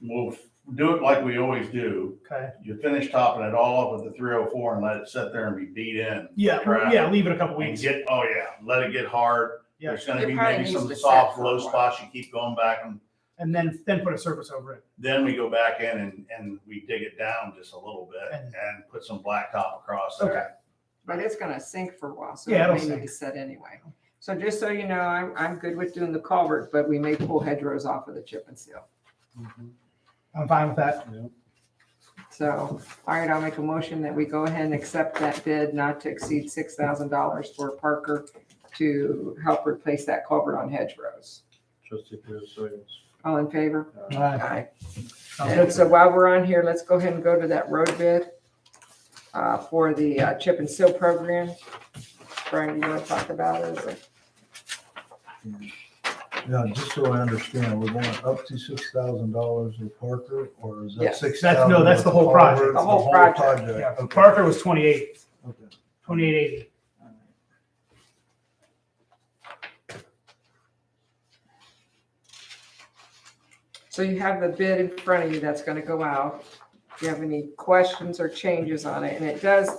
we'll do it like we always do. Okay. You finish topping it all up with the 304 and let it sit there and be beat in. Yeah, Traffic. yeah, leave it a couple And weeks. let it get hard. Yeah. There's gonna It be probably maybe needs some to set soft, for a low while. spots. You keep going back and And then put a surface over it. then we go back in and we dig it down just a little bit and put some blacktop across there. Okay. But it's gonna sink for a while, so Yeah, it it'll may need sink. to set anyway. So just so you know, I'm good with doing the culvert, but we may pull hedgerows off of the chip and seal. I'm fine with that. So, all right, I'll make a motion that we go ahead and accept that bid not to exceed $6,000 for Parker to help replace that culvert on hedgerows. Trustee Pierce, seconds. All in favor? All right. Aye. Sounds And good. so while we're on here, let's go ahead and go to that road bid for the chip and seal program. Brian, do you want to talk about it? Or? Yeah, just so I understand, we're going up to $6,000 with Parker, or is that Yes. 6,000? That's the whole project. The whole project. Yeah, but Parker was 28, Okay. 2880. So you have the bid in front of you that's going to go out. If you have any questions or changes on it, and it does,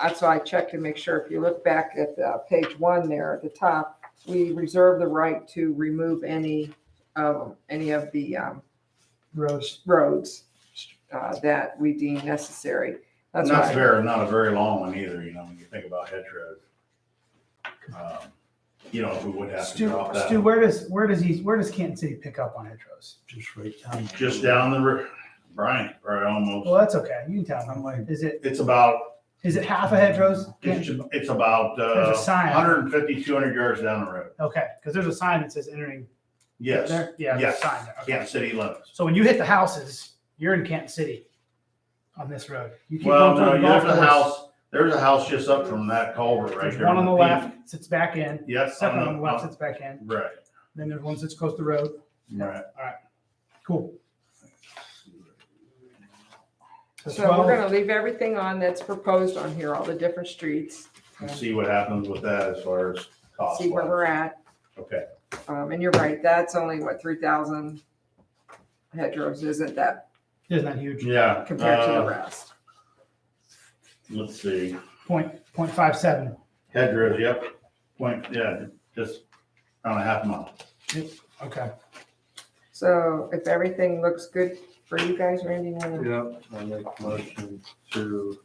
that's why I checked to make sure. If you look back at page 1 there at the top, we reserve the right to remove any of the roads that we deem necessary. That's Not why. not a very long one either, you know, when you think about hedgerows. You know, if we would have to Stu, drop that. Stu, where does Canton City pick up on hedgerows? Just right down. Just down the, Brian, right almost. Well, that's okay. You can tell I'm me. like, It's about, Is it half a hedgerows? it's about There's a sign. 150, 200 yards down the road. Okay, because there's a sign that says entering. Yes, There? Yeah, there's Yes. a sign there. Okay. Kansas City limits. So when you hit the houses, you're in Canton City on this road. You keep Well, going no, toward the there's golf a course. there's a house just up from that culvert right There's there. one on the peak. left, sits back in. Yes. Second on the left, sits back in. Right, Then there's one sits close to the road. right. Cool. So we're going to leave everything on that's proposed on here, all the different streets, And see what happens with that as far as cost. see where we're at. Okay, And you're right, that's only what, 3,000 hedgerows, isn't that Isn't that huge? yeah. compared to the rest? Let's see, 0.57. hedgerows, yep, just around a half mile. Okay. So if everything looks good for you guys, Randy, you wanna- Yep, I make a motion to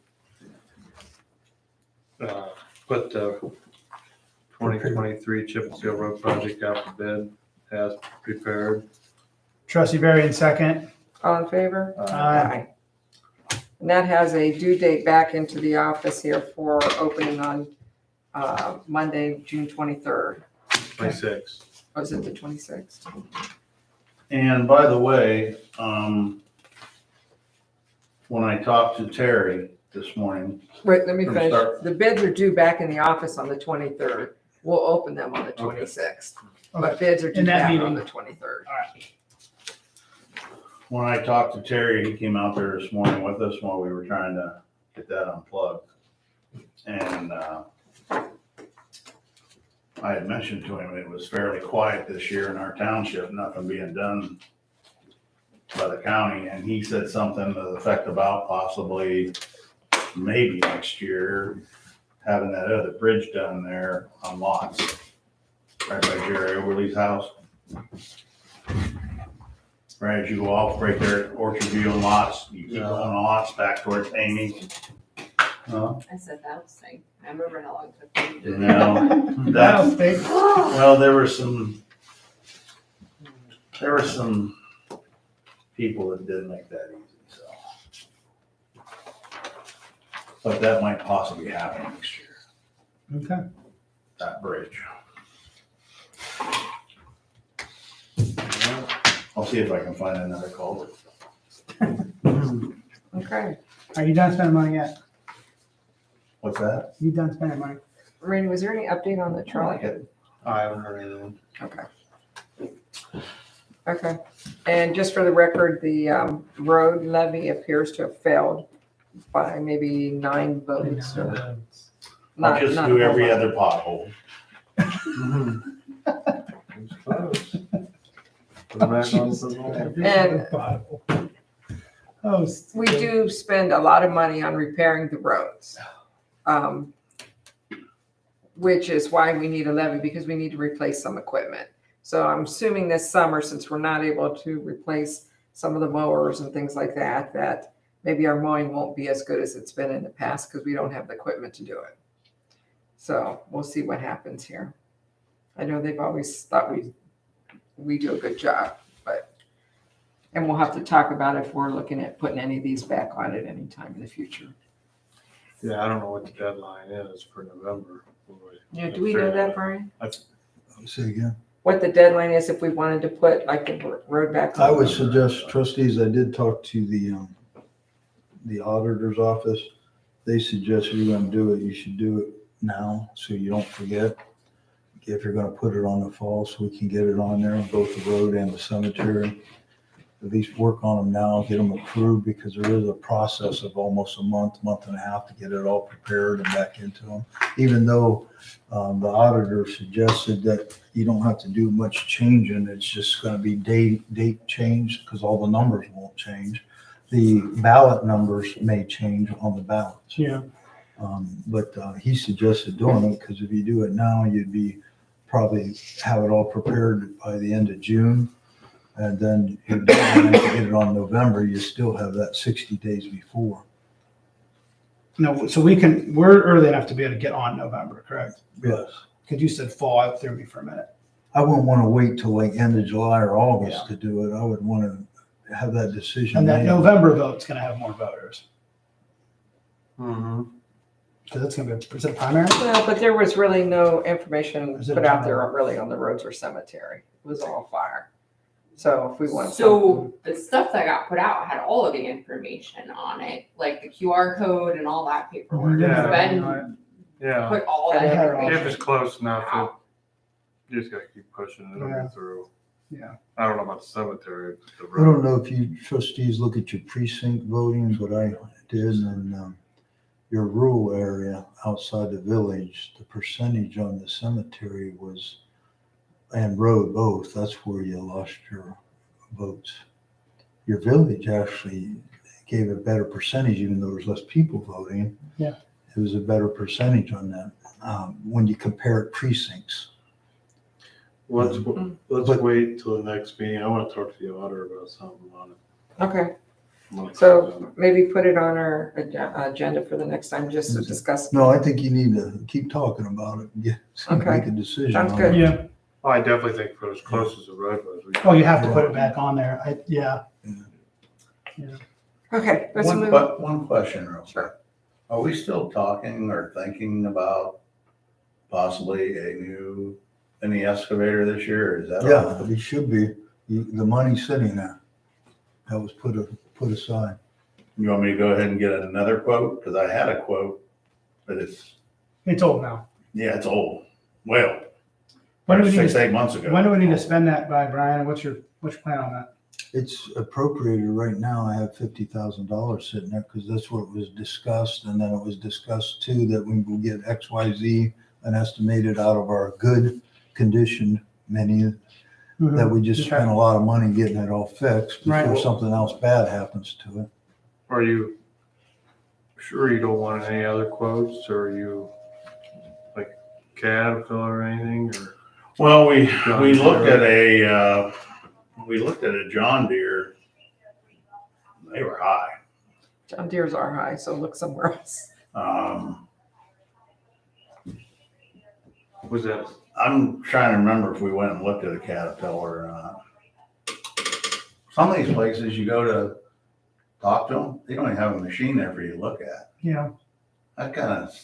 put the 2023 chip and seal road project out for bid as prepared. Trustee Barry in second. all in favor? Aye. And that has a due date back into the office here for opening on Monday, June 23rd. 26. Was it the 26th? And by the way, when I talked to Terry this morning, Wait, let me From finish. start. The bids are due back in the office on the 23rd. We'll open them on the 26th. But bids are due In that back on meeting. the 23rd. All right. when I talked to Terry, he came out there this morning with us while we were trying to get that unplugged. And I had mentioned to him it was fairly quiet this year in our township, nothing being done by the county. And he said something to the effect about possibly, maybe next year, having that other bridge done there on lots, right by Jerry Overly's house. Right as you go off right there at Orchard View and lots, you keep going on lots back towards Amy. I said that was thing. I remember how long it took me to do that. No, That that, was big. well, there were some people that didn't make that easy, so. But that might possibly happen next year, Okay. that bridge. I'll see if I can find another culvert. Okay. Are you done spending money yet? What's that? You done spending money? Randy, was there any update on the trolley? I haven't heard anything. Okay. Okay. And just for the record, the road levy appears to have failed by maybe 9 votes. Or I'll not, just not do a whole every lot. other pothole. It's close. Put it back on the And- Oh, We do spend a lot of money on repairing the roads. Which is why we need a levy, because we need to replace some equipment. So I'm assuming this summer, since we're not able to replace some of the mowers and things like that, that maybe our mowing won't be as good as it's been in the past because we don't have the equipment to do it. So we'll see what happens here. I know they've always thought we do a good job, and we'll have to talk about if we're looking at putting any of these back on at any time in the future. Yeah, I don't know what the deadline is for November. Yeah, do we know that, Brian? Say again. What the deadline is if we wanted to put like the road back on? I would suggest trustees, I did talk to the auditor's office. They suggest if you're gonna do it, you should do it now, so you don't forget. If you're gonna put it on the fall, so we can get it on there, both the road and the cemetery. At least work on them now, get them approved, because there is a process of almost a month and a half to get it all prepared and back into them. Even though the auditor suggested that you don't have to do much changing, it's just gonna be date change, because all the numbers won't change. The ballot numbers may change on the ballots. Yeah. But he suggested doing it, because if you do it now, you'd be probably have it all prepared by the end of June. And then if you get it on November, you still have that 60 days before. No, so we're early enough to be able to get on November, correct? Yes. Because you said fall, I threw me for a minute. I wouldn't want to wait till like end of July or Yeah. August to do it. I would want to have that decision And that made. November vote's gonna have more voters. Mm-hmm. Because it's gonna be, is it a primary? Well, but there was really no information Is it put out there general? really on the roads or cemetery. It was all fire. So if we want So the stuff that got put out had all of the information on it, like the QR code and all that paperwork. Yeah. Ben Yeah, put all I that had it information. if it's close enough, out. you just gotta keep pushing it, it'll Yeah. get through. Yeah. I don't know about the cemetery. but the I road. don't know if you trustees look at your precinct voting, but I did, and your rural area outside the village, the percentage on the cemetery was, and road both, that's where you lost your votes. Your village actually gave a better percentage, even though there's less people voting. Yeah. It was a better percentage on that, when you compare it precincts. Let's But- wait till the next meeting. I wanna talk to the auditor about something on it. Okay, I'm gonna- so maybe put it on our agenda for the next time, just to discuss. No, I think you need to keep talking about it and Okay. make a decision Sounds on good. it. Yeah. Oh, I definitely think for as close as the road was. Oh, you have to put it back on there. Yeah. Okay, let's move. One question real quick. Sure. Are we still talking or thinking about possibly any excavator this year? Or is that? Yeah, it should be. The money's sitting there. That was put aside. You want me to go ahead and get another quote? Cause I had a quote, but it's It's old now. old. Well, When do we need 6-8 months ago. When do we need to spend that by, Brian? What's your plan on that? It's appropriated right now. I have $50,000 sitting there because that's what was discussed. And then it was discussed too that we will get XYZ and estimated out of our good condition menu, that we just Okay. spent a lot of money getting it all fixed before Right. something else bad happens to it. Are you sure you don't want any other quotes, or are you like Caterpillar or anything, or? Well, we John looked Deere. at a John Deere. They were high. John Deere's are high, so look somewhere else. Was that, I'm trying to remember if we went and looked at a Caterpillar or not. Some of these places you go to talk to them, they don't even have a machine there for you to look at. Yeah. That kind of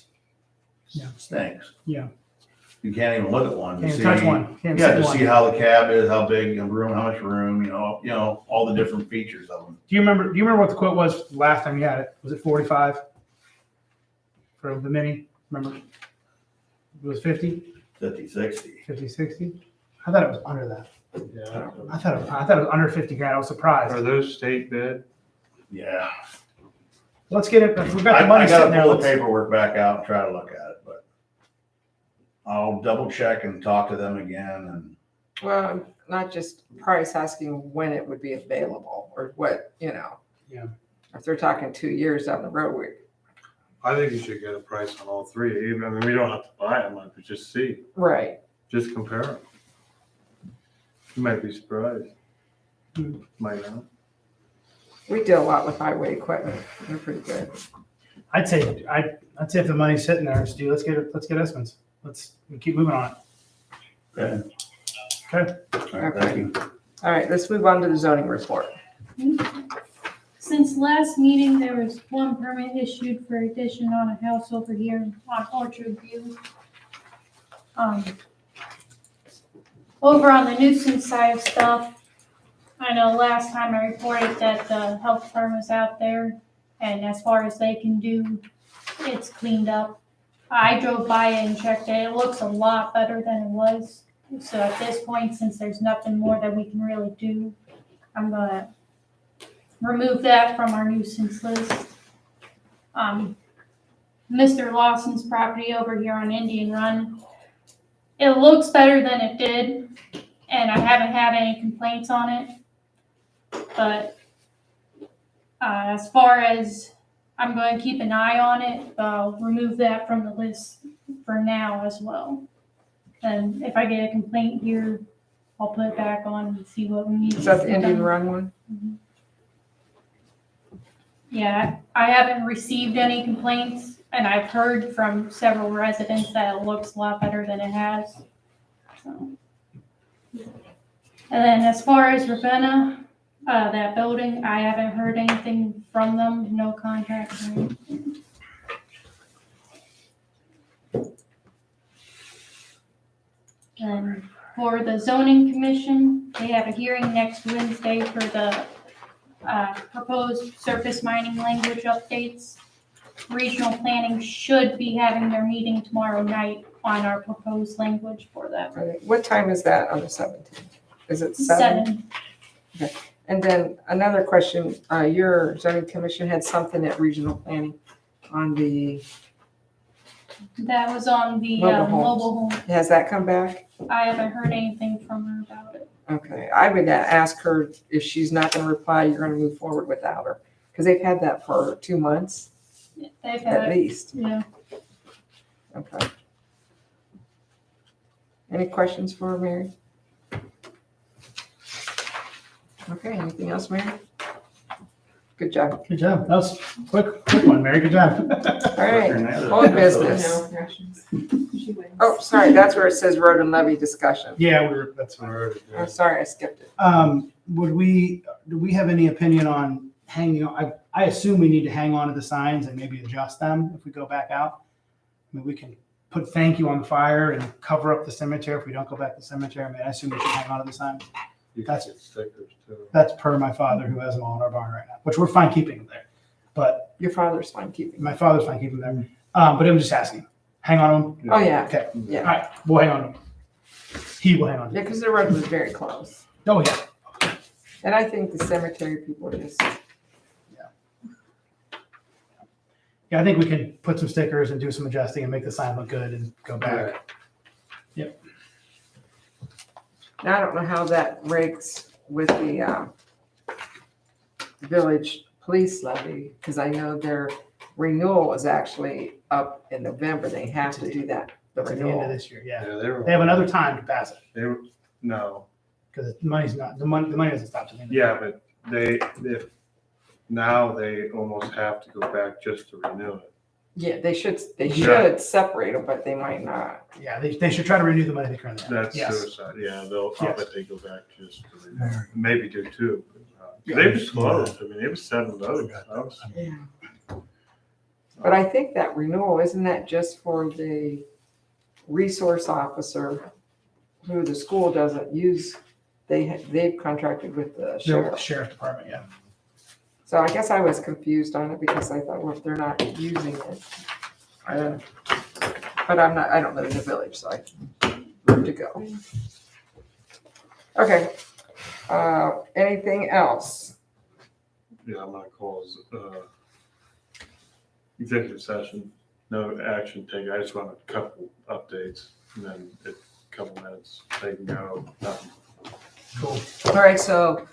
Yeah. stinks. Yeah. You can't even look at one to Can't see. touch one. Can't Yeah, sit to one. see how the cab is, how big the room, how much room, all the different features of them. Do you remember what the quote was last time you had it? Was it 45 for the mini? Remember? It was 50, 50, 60. 50, 60? I thought it was under that. yeah, I thought it was under 50 grand. I was surprised. are those state bid? Yeah. Let's get it. If we've got the I money sitting gotta there. pull the Let's, paperwork back out and try to look at it, but I'll double check and talk to them again and Well, not just price, asking when it would be available or what, Yeah. If they're talking 2 years down the road, I think you should get a price on all three. Even, I mean, we don't have to buy them, but just see, right. just compare them. You might be surprised. Hmm. Might not. We deal a lot with highway equipment. They're pretty good. I'd say if the money's sitting there, Stu, let's get estimates. We keep moving on it. Okay. Okay. All right, thank you. All right, let's move on to the zoning report. Since last meeting, there was one permit issued for addition on a house over here on Orchard View. Over on the nuisance side of stuff, I know last time I reported that the health firm was out there, and as far as they can do, it's cleaned up. I drove by and checked it. It looks a lot better than it was. So at this point, since there's nothing more that we can really do, I'm gonna remove that from our nuisance list. Mr. Lawson's property over here on Indian Run, it looks better than it did, and I haven't had any complaints on it. But as far as I'm going to keep an eye on it, I'll remove that from the list for now as well. And if I get a complaint here, I'll put it back on and see what we need. Is that the to Indian done. Run one? Yeah, I haven't received any complaints, and I've heard from several residents that it looks a lot better than it has. So. And then as far as Ravenna, that building, I haven't heard anything from them, no contact or anything. And for the zoning commission, they have a hearing next Wednesday for the proposed surface mining language updates. Regional planning should be having their meeting tomorrow night on our proposed language for that. What time is that on the 17th? Is it 7? 7. And then another question, your zoning commission had something at regional planning on the, That was on the Mobile homes. mobile home. has that come back? I haven't heard anything from her about it. Okay, I would ask her if she's not gonna reply, you're gonna move forward without her. Because they've had that for 2 months They've at had, least. yeah. Okay. Any questions for Mary? Okay, anything else, Mary? Good job. Good job. That was quick one, Mary. Good job. All right, old business. No corrections. She wins. Oh, sorry, that's where it says road and levy discussion. Yeah, that's what. I'm sorry, I skipped it. Do we have any opinion on hanging on? I assume we need to hang on to the signs and maybe adjust them if we go back out. I mean, we can put thank you on the fire and cover up the cemetery if we don't go back to the cemetery. I mean, I assume we should hang on to the signs. You can get stickers too. That's per my father who has them all in our barn right now, which we're fine keeping them there. But Your father's fine keeping. my father's fine keeping them there. But I'm just asking, hang on to them? Oh, yeah, Okay, all yeah. right, we'll hang on to them. He will hang on to Yeah, them. because the road was very close. Oh, yeah. And I think the cemetery people just, Yeah, I think we can put some stickers and do some adjusting and make the sign look good and go back. now I don't know how that ranks with the village police levy, because I know their renewal is actually up in November. They have to do that, the It's at the end of renewal. this year, yeah. Yeah, they were. They have another time to pass it No, because the money's not, the money doesn't stop till the end. yeah, but now they almost have to go back just to renew it. Yeah, they should Yeah. separate them, but they might not. Yeah, they should try to renew the money they currently have. That's Yes. suicide, yeah, I Yes. bet they go back just to renew, Mary. maybe do two. They was close, I mean, it was 7 votes. Yeah. But I think that renewal, isn't that just for the resource officer who the school doesn't use? They've contracted with the The sheriff. sheriff department, yeah. So I guess I was confused on it because I thought, well, if they're not using it, I don't know. But I don't live in the village, so where to go. Okay, anything else? Yeah, I'm gonna call executive session, no action taken, I just want a couple updates, and then in a couple minutes, they can go, nothing. Cool. All right, so,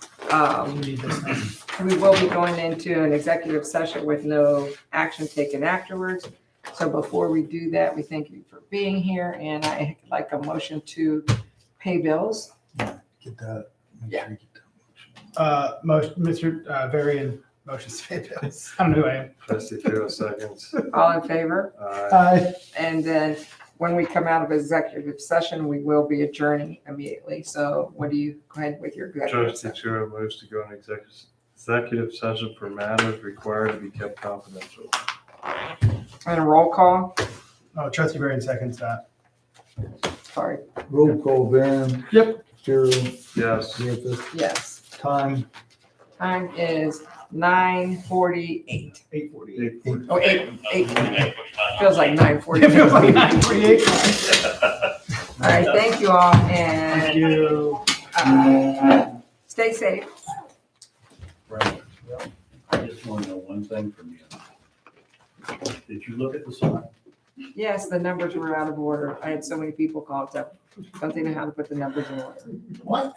We need this now. we will be going into an executive session with no action taken afterwards. So before we do that, we thank you for being here, and I'd like a motion to pay bills. Get that. Make sure you get that. Motion, Mr. Varian, motions to pay bills. I don't know who I am. Trustee Farrell seconds. All in favor? Aye. And then when we come out of executive session, we will be adjourning immediately. So what do you, go ahead with your executive Trustee session? Chair moves to go in executive session for matters required to be kept confidential. And a roll call? Oh, trustee Varian seconds that. Sorry, Roll call, Van. Yep. Carol, Yes. Griffith, yes. time. Time is 9:48. 8:48. Oh, 8. Feels like 9:40. It feels like 9:48. All right, thank you all, Thank and you. Stay safe. Right. I just want to know one thing from you. Did you look at the sign? Yes, the numbers were out of order. I had so many people call up, don't they know how to put the numbers in order? What?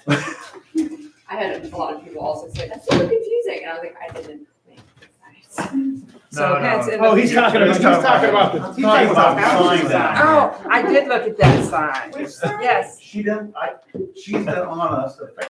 I had a lot of people also say, that's super confusing, and I was like, I didn't make the signs. So No, hence, no. in the- Oh, he's talking about the sign. Oh, I did look at that sign. Yes. She's been on us.